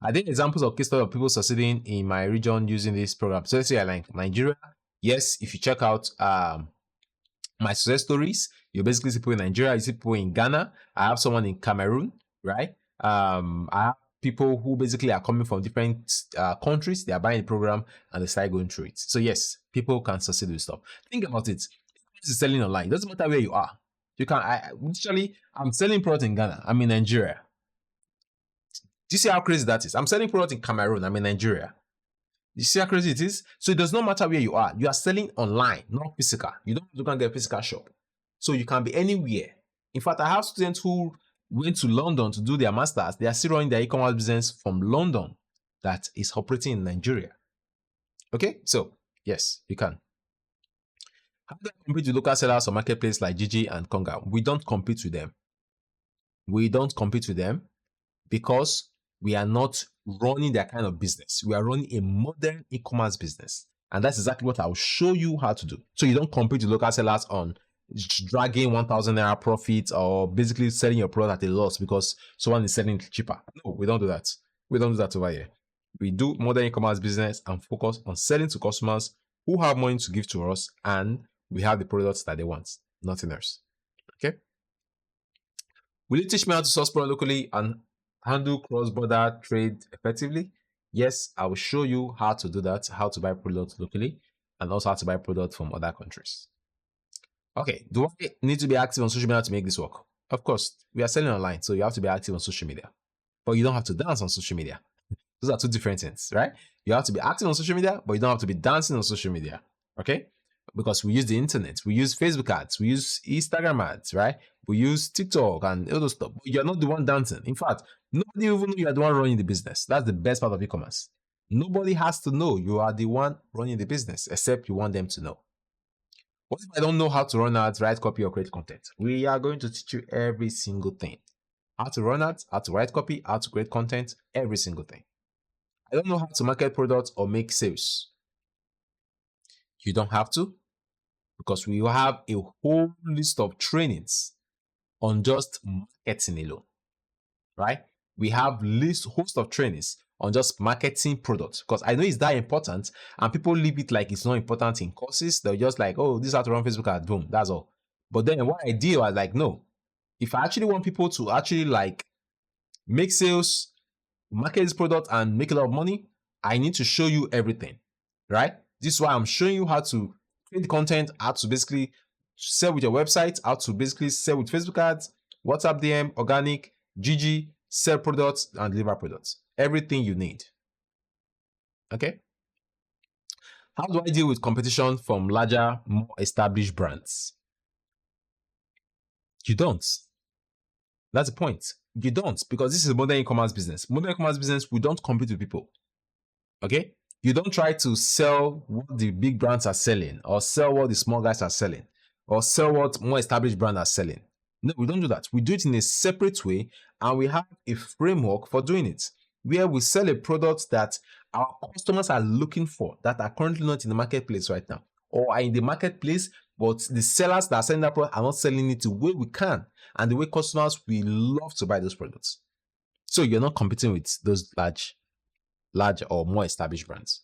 I think examples of case studies of people succeeding in my region using this program. So let's say I like Nigeria. Yes, if you check out my success stories, you basically see people in Nigeria, you see people in Ghana. I have someone in Cameroon, right? I have people who basically are coming from different countries. They are buying the program and they start going through it. So yes, people can succeed with stuff. Think about it. This is selling online. It doesn't matter where you are. You can. I'm selling product in Ghana. I'm in Nigeria. Do you see how crazy that is? I'm selling product in Cameroon. I'm in Nigeria. You see how crazy it is? So it does not matter where you are. You are selling online, not physical. You don't have to go and get a physical shop. So you can be anywhere. In fact, I have students who went to London to do their masters. They are still running their e-commerce business from London that is operating in Nigeria. Okay, so yes, you can. How do I compete with local sellers or marketplaces like Gigi and Konga? We don't compete with them. We don't compete with them because we are not running that kind of business. We are running a modern e-commerce business. And that's exactly what I'll show you how to do. So you don't compete with local sellers on dragging 1,000 naira profit or basically selling your product at a loss because someone is selling it cheaper. No, we don't do that. We don't do that over here. We do modern e-commerce business and focus on selling to customers who have money to give to us and we have the products that they want, nothing else. Okay? Will you teach me how to source product locally and handle cross-border trade effectively? Yes, I will show you how to do that, how to buy products locally, and also how to buy products from other countries. Okay, do I need to be active on social media to make this work? Of course, we are selling online, so you have to be active on social media. But you don't have to dance on social media. Those are two different things, right? You have to be active on social media, but you don't have to be dancing on social media, okay? Because we use the internet, we use Facebook ads, we use Instagram ads, right? We use TikTok and all those stuff. But you're not the one dancing. In fact, nobody even know you are the one running the business. That's the best part of e-commerce. Nobody has to know you are the one running the business, except you want them to know. What if I don't know how to run ads, write copy, or create content? We are going to teach you every single thing. How to run ads, how to write copy, how to create content, every single thing. I don't know how to market products or make sales. You don't have to, because we have a whole list of trainings on just marketing alone, right? We have host of trainings on just marketing products, because I know it's that important and people leave it like it's not important in courses. They're just like, oh, this is how to run Facebook ads, boom, that's all. But then what I did was like, no, If I actually want people to actually like make sales, market this product, and make a lot of money, I need to show you everything, right? This is why I'm showing you how to create the content, how to basically sell with your website, how to basically sell with Facebook ads, WhatsApp DM, organic, GG, sell products, and deliver products. Everything you need. Okay? How do I deal with competition from larger, more established brands? You don't. That's the point. You don't, because this is a modern e-commerce business. Modern e-commerce business, we don't compete with people. Okay? You don't try to sell what the big brands are selling, or sell what the small guys are selling, or sell what more established brands are selling. No, we don't do that. We do it in a separate way, and we have a framework for doing it, where we sell a product that our customers are looking for, that are currently not in the marketplace right now, or are in the marketplace, but the sellers that are selling that product are not selling it the way we can, and the way customers will love to buy those products. So you're not competing with those large or more established brands.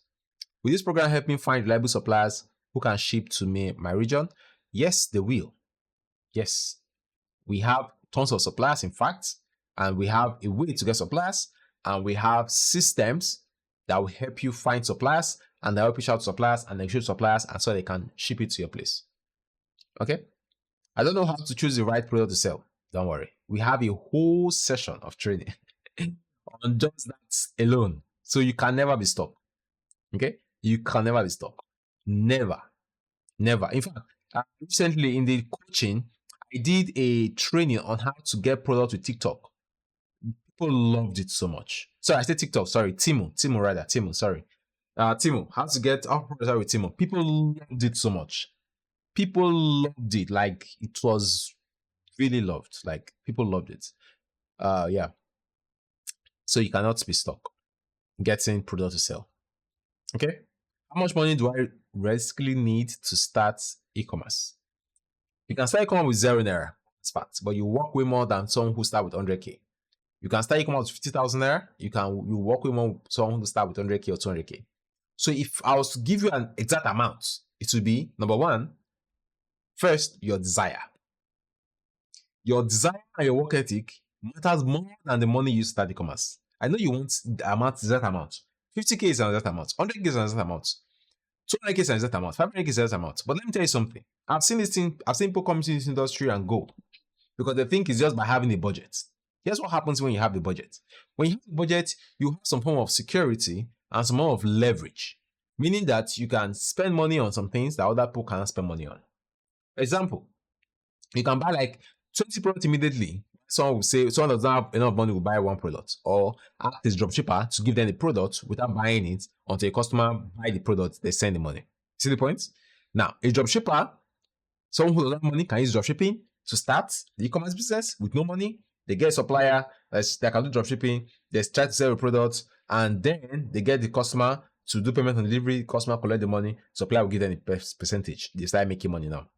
Will this program help me find reliable suppliers who can ship to my region? Yes, they will. Yes. We have tons of suppliers, in fact, and we have a way to get suppliers, and we have systems that will help you find suppliers, and they help you shout suppliers and negotiate suppliers, and so they can ship it to your place. Okay? I don't know how to choose the right product to sell. Don't worry. We have a whole session of training on just that alone. So you can never be stuck. Okay? You can never be stuck. Never. Never. In fact, recently in the coaching, I did a training on how to get products with TikTok. People loved it so much. Sorry, I said TikTok. Sorry, Timo, sorry. Timo, how to get our products with Timo. People loved it so much. People loved it. Like, it was really loved. Like, people loved it. Yeah. So you cannot be stuck getting product to sell. Okay? How much money do I realistically need to start e-commerce? You can start e-commerce with 0 naira, it's fact, but you work way more than someone who start with 100k. You can start e-commerce with 50,000 naira. You work way more with someone who start with 100k or 200k. So if I was to give you an exact amount, it would be, number one, first, your desire. Your desire and your work ethic matters more than the money you start e-commerce. I know you want the exact amount. 50k is an exact amount. 100k is an exact amount. 200k is an exact amount. 500k is an exact amount. But let me tell you something. I've seen people come into this industry and go because they think it's just by having a budget. Here's what happens when you have the budget. When you have the budget, you have some form of security and some form of leverage, meaning that you can spend money on some things that other people cannot spend money on. Example, you can buy like 20 products immediately. Someone will say, someone doesn't have enough money will buy one product, or ask this dropshipper to give them the product without buying it until a customer buy the product, they send the money. See the point? Now, a dropshipper, someone who doesn't have money, can use dropshipping to start the e-commerce business with no money. They get a supplier that can do dropshipping, they try to sell the product, and then they get the customer to do payment on delivery, customer collect the money, supplier will give them the percentage. They start making money now.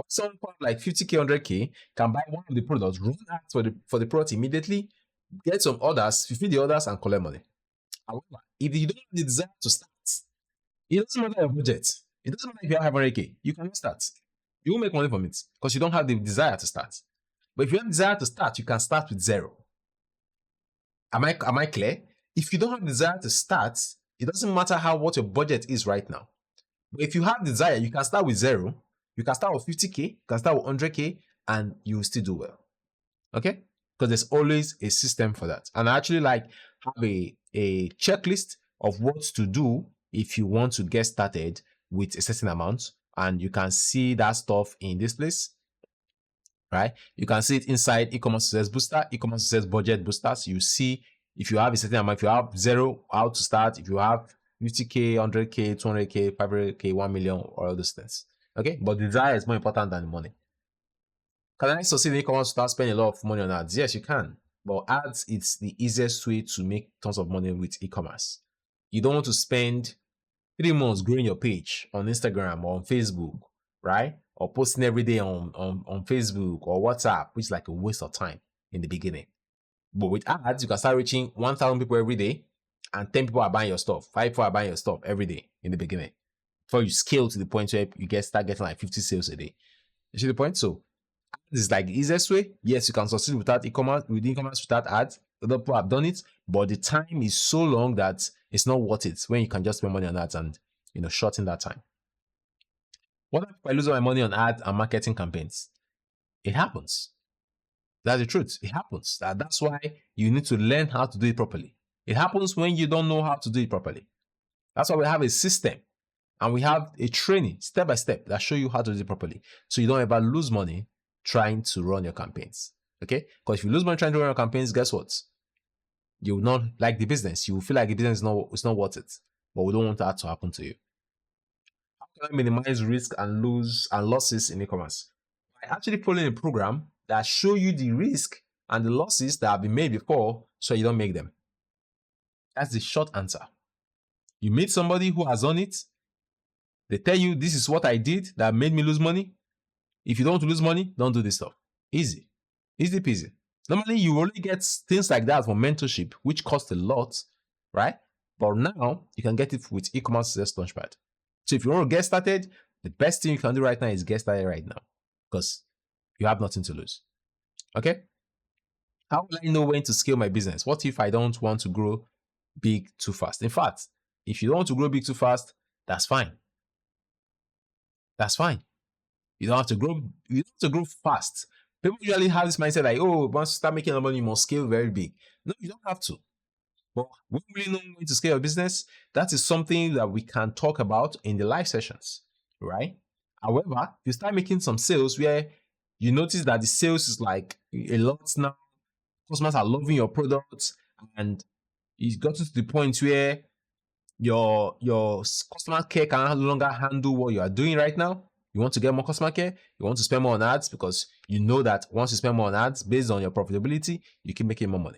Someone like 50k, 100k can buy one of the products, run ads for the product immediately, get some orders, fulfill the orders, and collect money. However, if you don't have the desire to start, it doesn't matter your budget. It doesn't matter if you have 100k. You cannot start. You won't make money from it because you don't have the desire to start. But if you have the desire to start, you can start with 0. Am I clear? If you don't have the desire to start, it doesn't matter what your budget is right now. But if you have the desire, you can start with 0. You can start with 50k, you can start with 100k, and you will still do well. Okay? Because there's always a system for that. And I actually have a checklist of what to do if you want to get started with a certain amount. And you can see that stuff in this place, right? You can see it inside e-commerce success booster, e-commerce success budget boosters. You see if you have a certain amount, if you have 0, how to start, if you have 50k, 100k, 200k, 500k, 1 million, all those things. Okay, but the desire is more important than the money. Can I succeed in e-commerce without spending a lot of money on ads? Yes, you can. But ads, it's the easiest way to make tons of money with e-commerce. You don't want to spend 3 months growing your page on Instagram or on Facebook, right? Or posting every day on Facebook or WhatsApp, which is like a waste of time in the beginning. But with ads, you can start reaching 1,000 people every day, and 10 people are buying your stuff. 5 people are buying your stuff every day in the beginning. Before you scale to the point where you start getting like 50 sales a day. You see the point? So This is like the easiest way. Yes, you can succeed without e-commerce, with e-commerce without ads. Other people have done it, but the time is so long that it's not worth it when you can just spend money on ads and shorten that time. What if I lose all my money on ads and marketing campaigns? It happens. That's the truth. It happens. That's why you need to learn how to do it properly. It happens when you don't know how to do it properly. That's why we have a system and we have a training step by step that show you how to do it properly. So you don't ever lose money trying to run your campaigns. Okay? Because if you lose money trying to run your campaigns, guess what? You will not like the business. You will feel like the business is not worth it. But we don't want that to happen to you. How can I minimize risk and losses in e-commerce? By actually following a program that show you the risk and the losses that have been made before so you don't make them. That's the short answer. You meet somebody who has done it. They tell you, this is what I did that made me lose money. If you don't want to lose money, don't do this stuff. Easy. Easy peasy. Normally, you only get things like that from mentorship, which cost a lot, right? But now, you can get it with e-commerce success Launchpad. So if you want to get started, the best thing you can do right now is get started right now because you have nothing to lose. Okay? How will I know when to scale my business? What if I don't want to grow big too fast? In fact, if you don't want to grow big too fast, that's fine. That's fine. You don't have to grow. You don't have to grow fast. People usually have this mindset like, oh, once you start making money, you must scale very big. No, you don't have to. But when you really know when to scale your business, that is something that we can talk about in the live sessions, right? However, if you start making some sales where you notice that the sales is like a lot now, customers are loving your products, and it's gotten to the point where your customer care can no longer handle what you are doing right now. You want to get more customer care, you want to spend more on ads because you know that once you spend more on ads based on your profitability, you keep making more money.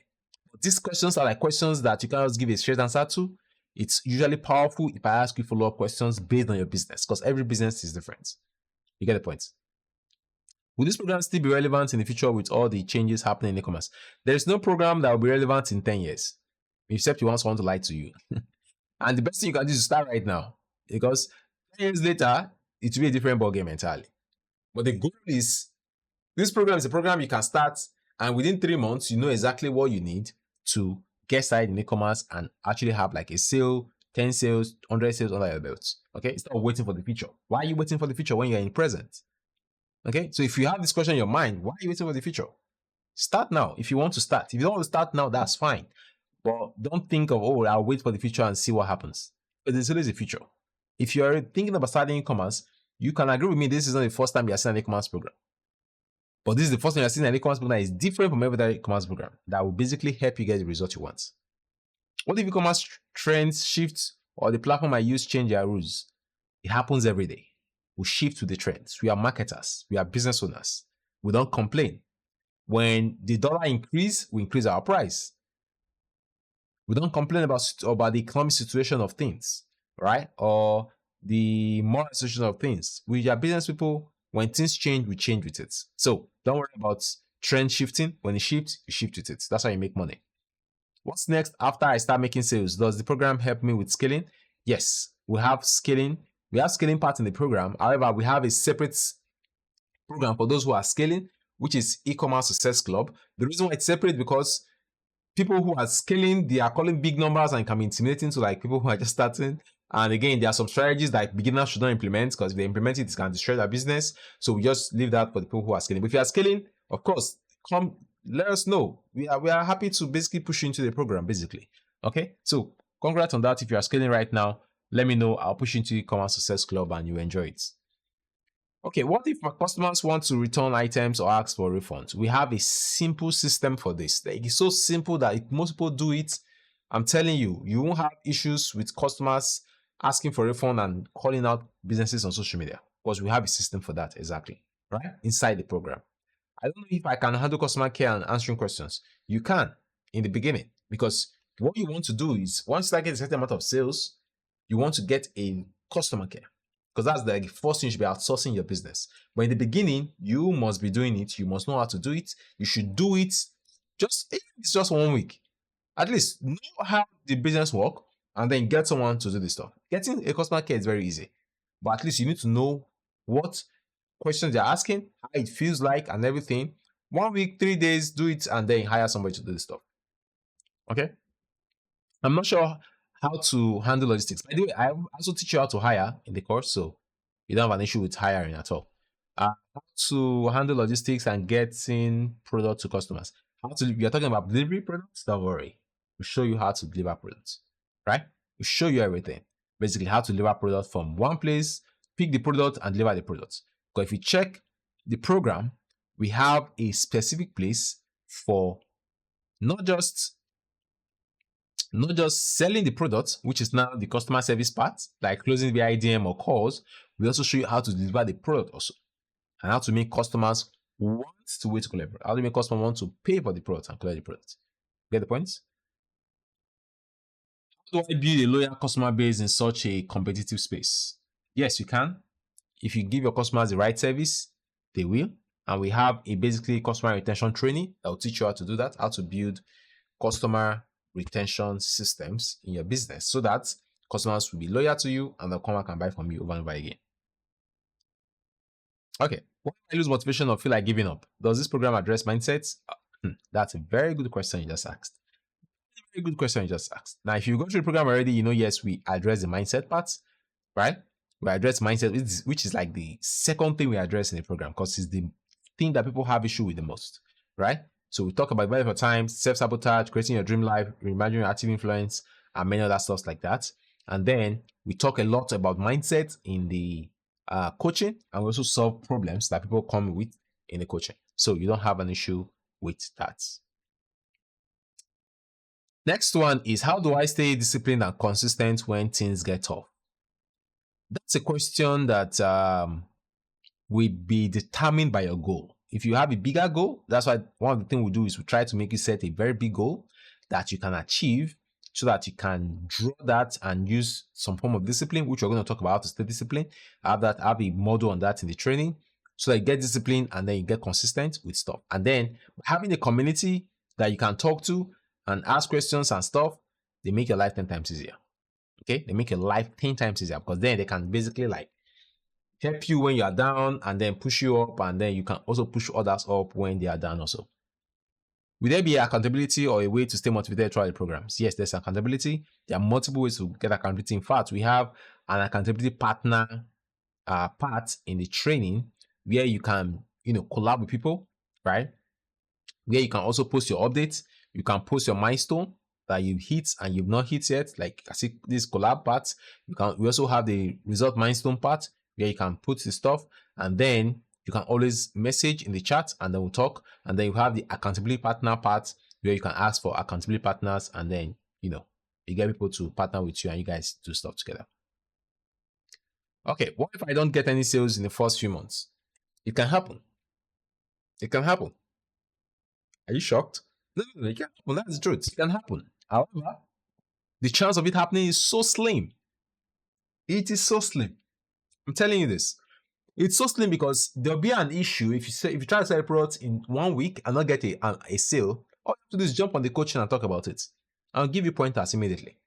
But these questions are like questions that you cannot just give a straight answer to. It's usually powerful if I ask you follow-up questions based on your business because every business is different. You get the point? Will this program still be relevant in the future with all the changes happening in e-commerce? There is no program that will be relevant in 10 years, except you want someone to lie to you. And the best thing you can do is start right now because 10 years later, it will be a different ballgame entirely. But the goal is, this program is a program you can start and within 3 months, you know exactly what you need to get started in e-commerce and actually have like a sale, 10 sales, 100 sales under your belt. Okay, instead of waiting for the future. Why are you waiting for the future when you're in the present? Okay, so if you have this question in your mind, why are you waiting for the future? Start now if you want to start. If you don't want to start now, that's fine. But don't think of, oh, I'll wait for the future and see what happens. But there's always a future. If you're thinking about starting e-commerce, you can agree with me, this is not the first time you're seeing an e-commerce program. But this is the first time you're seeing an e-commerce program that is different from every other e-commerce program that will basically help you get the result you want. What if e-commerce trends shift or the platform I use change their rules? It happens every day. We shift to the trends. We are marketers. We are business owners. We don't complain. When the dollar increase, we increase our price. We don't complain about the economic situation of things, right? Or the moral situation of things. We are business people. When things change, we change with it. So don't worry about trend shifting. When it shifts, you shift with it. That's how you make money. What's next after I start making sales? Does the program help me with scaling? Yes, we have scaling. We have scaling part in the program. However, we have a separate program for those who are scaling, which is e-commerce success club. The reason why it's separate is because people who are scaling, they are calling big numbers and can be intimidating to like people who are just starting. And again, there are some strategies that beginners should not implement because if they implement it, it can destroy their business. So we just leave that for the people who are scaling. But if you are scaling, of course, come let us know. We are happy to basically push you into the program, basically. Okay, so congrats on that. If you are scaling right now, let me know. I'll push you into e-commerce success club and you enjoy it. Okay, what if my customers want to return items or ask for refunds? We have a simple system for this. Like, it's so simple that if most people do it, I'm telling you, you won't have issues with customers asking for refund and calling out businesses on social media because we have a system for that exactly, right? Inside the program. I don't know if I can handle customer care and answering questions. You can in the beginning because what you want to do is once you start getting a certain amount of sales, you want to get a customer care because that's the first thing you should be outsourcing your business. But in the beginning, you must be doing it. You must know how to do it. You should do it it's just 1 week. At least know how the business work and then get someone to do this stuff. Getting a customer care is very easy, but at least you need to know what questions they're asking, how it feels like, and everything. 1 week, 3 days, do it, and then hire somebody to do the stuff. Okay. I'm not sure how to handle logistics. By the way, I also teach you how to hire in the course, so you don't have an issue with hiring at all. How to handle logistics and getting product to customers. How to you're talking about delivery products? Don't worry. We'll show you how to deliver products. Right? We'll show you everything. Basically, how to deliver product from one place, pick the product, and deliver the product. Because if you check the program, we have a specific place for not just selling the product, which is now the customer service part, like closing the IDM or calls. We also show you how to deliver the product also, and how to make customers want to wait to collect. How to make customers want to pay for the product and collect the product. Get the points? How do I build a loyal customer base in such a competitive space? Yes, you can. If you give your customers the right service, they will. And we have a basically customer retention training that will teach you how to do that, how to build customer retention systems in your business so that customers will be loyal to you and they'll come back and buy from you over and over again. Okay, why do I lose motivation or feel like giving up? Does this program address mindsets? That's a very good question you just asked. Very good question you just asked. Now, if you go through the program already, you know, yes, we address the mindset parts, right? We address mindset, which is like the second thing we address in the program because it's the thing that people have issue with the most, right? So we talk about value for time, self-sabotage, creating your dream life, reimagining your active influence, and many other stuff like that. And then we talk a lot about mindset in the coaching, and we also solve problems that people come with in the coaching. So you don't have an issue with that. Next one is, how do I stay disciplined and consistent when things get tough? That's a question that will be determined by your goal. If you have a bigger goal, that's why one of the things we do is we try to make you set a very big goal that you can achieve so that you can draw that and use some form of discipline, which we're going to talk about how to stay disciplined. I have a model on that in the training so that you get disciplined and then you get consistent with stuff. And then having a community that you can talk to and ask questions and stuff, they make your life 10 times easier. Okay? They make your life 10 times easier because then they can basically like help you when you are down and then push you up, and then you can also push others up when they are down also. Will there be accountability or a way to stay motivated throughout the programs? Yes, there's accountability. There are multiple ways to get accountability. In fact, we have an accountability partner part in the training where you can, collab with people, right? Where you can also post your updates. You can post your milestone that you've hit and you've not hit yet. Like I see this collab part. We also have the result milestone part where you can put the stuff, and then you can always message in the chat and then we'll talk. And then you have the accountability partner part where you can ask for accountability partners, and then, you get people to partner with you and you guys do stuff together. Okay, what if I don't get any sales in the first few months? It can happen. It can happen. Are you shocked? No, it can happen. That's the truth. It can happen. However, the chance of it happening is so slim. It is so slim. I'm telling you this. It's so slim because there'll be an issue if you try to sell a product in 1 week and not get a sale. All you have to do is jump on the coaching and talk about it. I'll give you pointers immediately.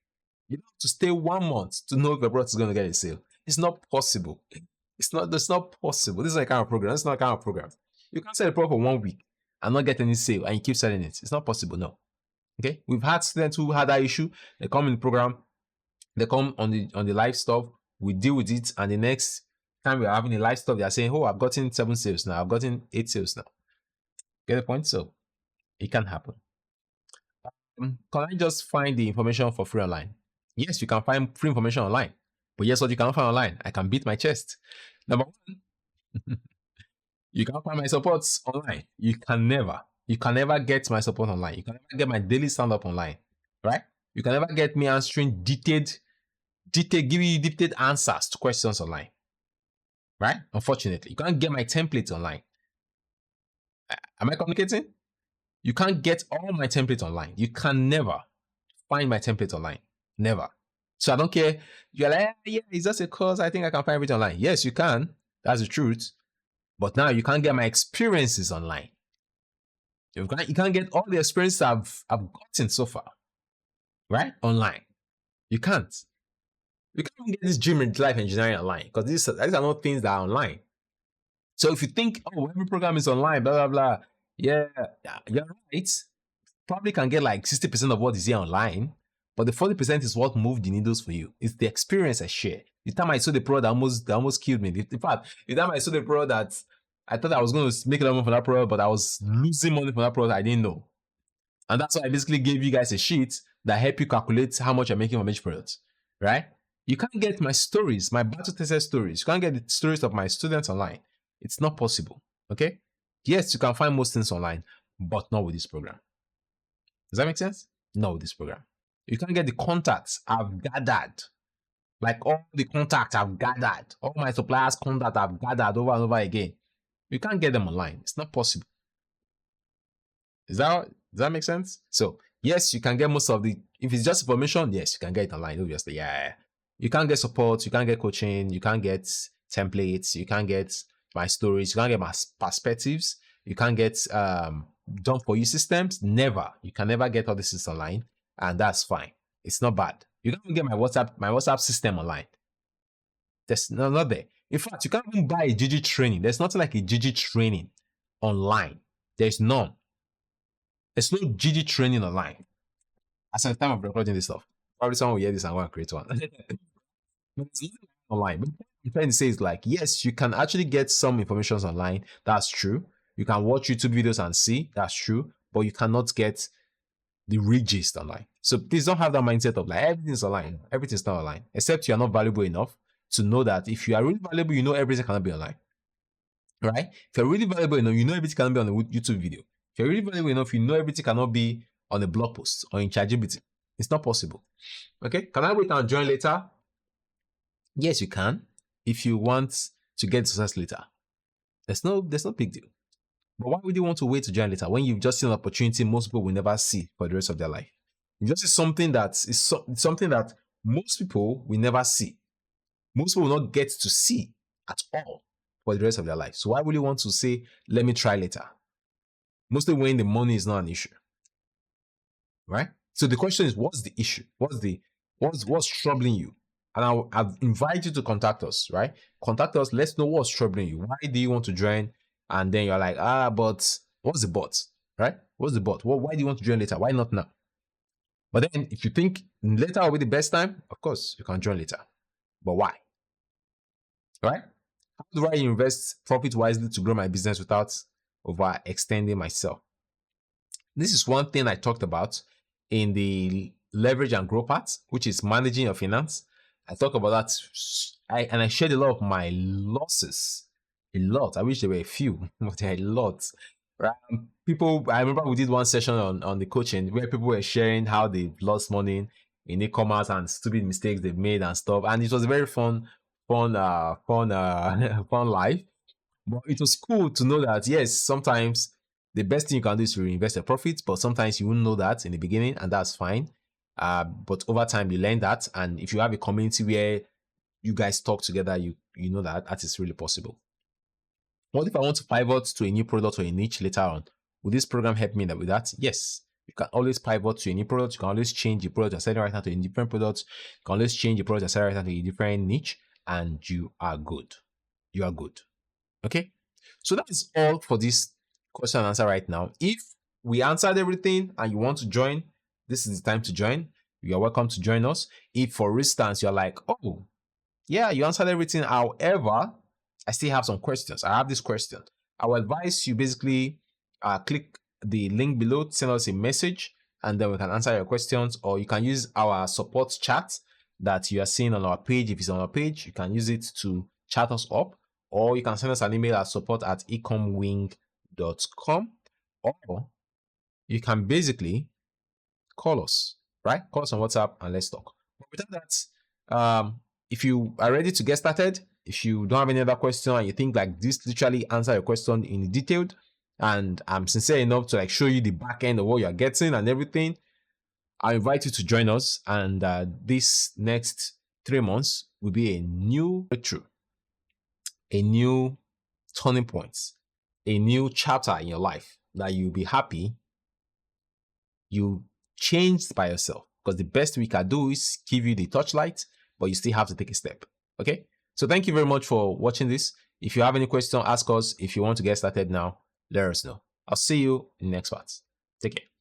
You don't have to stay 1 month to know if your product is going to get a sale. It's not possible. That's not possible. This is a kind of program. It's not a kind of program. You can't sell a product for 1 week and not get any sale and you keep selling it. It's not possible. No. Okay. We've had students who had that issue. They come in the program. They come on the live stuff. We deal with it, and the next time we're having a live stuff, they are saying, "Oh, I've gotten 7 sales now. I've gotten 8 sales now." Get the point? So it can happen. Can I just find the information for free online? Yes, you can find free information online. But yes, what you cannot find online, I can beat my chest. Number one, you can't find my supports online. You can never get my support online. You can never get my daily stand-up online, right? You can never get me answering giving you detailed answers to questions online, right? Unfortunately, you can't get my templates online. Am I communicating? You can't get all my templates online. You can never find my templates online. Never. So I don't care. You're like, yeah, it's just a course. I think I can find everything online. Yes, you can. That's the truth. But now you can't get my experiences online. You can't get all the experiences I've gotten so far, right? Online. You can't. You can't even get this dream life engineering online because these are not things that are online. So if you think, oh, every program is online, blah, blah, blah. Yeah, yeah, you're right. Probably can get like 60% of what is here online, but the 40% is what moved the needles for you. It's the experience I share. The time I saw the product that almost killed me. In fact, the time I saw the product that I thought I was going to make a lot of money from that product, but I was losing money from that product I didn't know. And that's why I basically gave you guys a sheet that help you calculate how much you're making from each product, right? You can't get my stories, my battle tested stories. You can't get the stories of my students online. It's not possible, okay? Yes, you can find most things online, but not with this program. Does that make sense? Not with this program. You can't get the contacts I've gathered, like all the contacts I've gathered, all my suppliers' contacts I've gathered over and over again. You can't get them online. It's not possible. Does that make sense? So yes, you can get most of the, if it's just information, yes, you can get it online, obviously. Yeah. You can't get support, you can't get coaching, you can't get templates, you can't get my stories, you can't get my perspectives, you can't get done for you systems. Never. You can never get all this is online, and that's fine. It's not bad. You can't even get my WhatsApp system online. There's not there. In fact, you can't even buy a GG training. There's nothing like a GG training online. There's none. There's no GG training online. As at the time of recording this stuff, probably someone will hear this and want to create one. But it's nothing online. But what I'm trying to say is like, yes, you can actually get some information online. That's true. You can watch YouTube videos and see. That's true. But you cannot get the real gist online. So please don't have that mindset of like everything's online. Everything's not online. Except you are not valuable enough to know that if you are really valuable, you know everything cannot be online. Right? If you're really valuable enough, you know everything cannot be on a YouTube video. If you're really valuable enough, you know everything cannot be on a blog post or in ChatGPT. It's not possible. Okay? Can I wait and join later? Yes, you can. If you want to get success later. There's no big deal. But why would you want to wait to join later when you've just seen an opportunity most people will never see for the rest of their life? You just see something that is something that most people will never see. Most people will not get to see at all for the rest of their life. So why would you want to say, let me try later? Mostly when the money is not an issue. Right? So the question is, what's the issue? What's troubling you? And I'll invite you to contact us, right? Contact us. Let's know what's troubling you. Why do you want to join? And then you're like, but what's the but, right? What's the but? Why do you want to join later? Why not now? But then if you think later will be the best time, of course, you can join later. But why? Right? How do I invest profit wisely to grow my business without overextending myself? This is one thing I talked about in the leverage and grow part, which is managing your finance. I talk about that, and I shared a lot of my losses. A lot. I wish there were a few, but there are a lot. Right? I remember we did one session on the coaching where people were sharing how they've lost money in e-commerce and stupid mistakes they've made and stuff. And it was a very fun life. But it was cool to know that, yes, sometimes the best thing you can do is to reinvest your profits, but sometimes you won't know that in the beginning, and that's fine. But over time, you learn that. And if you have a community where you guys talk together, you know that is really possible. What if I want to pivot to a new product or a niche later on? Will this program help me with that? Yes. You can always pivot to a new product. You can always change the product you're selling right now to a different product. You can always change the product you're selling right now to a different niche, and you are good. You are good. Okay? So that is all for this question and answer right now. If we answered everything and you want to join, this is the time to join. You are welcome to join us. If, for instance, you're like, oh, yeah, you answered everything. However, I still have some questions. I have this question. I will advise you basically click the link below, send us a message, and then we can answer your questions. Or you can use our support chat that you are seeing on our page. If it's on our page, you can use it to chat us up. Or you can send us an email at support@ecomwing.com. Or you can basically call us, right? Call us on WhatsApp and let's talk. But without that, if you are ready to get started, if you don't have any other question and you think like this literally answer your question in detailed, and I'm sincere enough to like show you the back end of what you're getting and everything, I invite you to join us. And this next 3 months will be a new breakthrough, a new turning point, a new chapter in your life that you'll be happy you changed by yourself. Because the best we can do is give you the touchlight, but you still have to take a step. Okay? So thank you very much for watching this. If you have any question, ask us. If you want to get started now, let us know. I'll see you in the next part. Take care.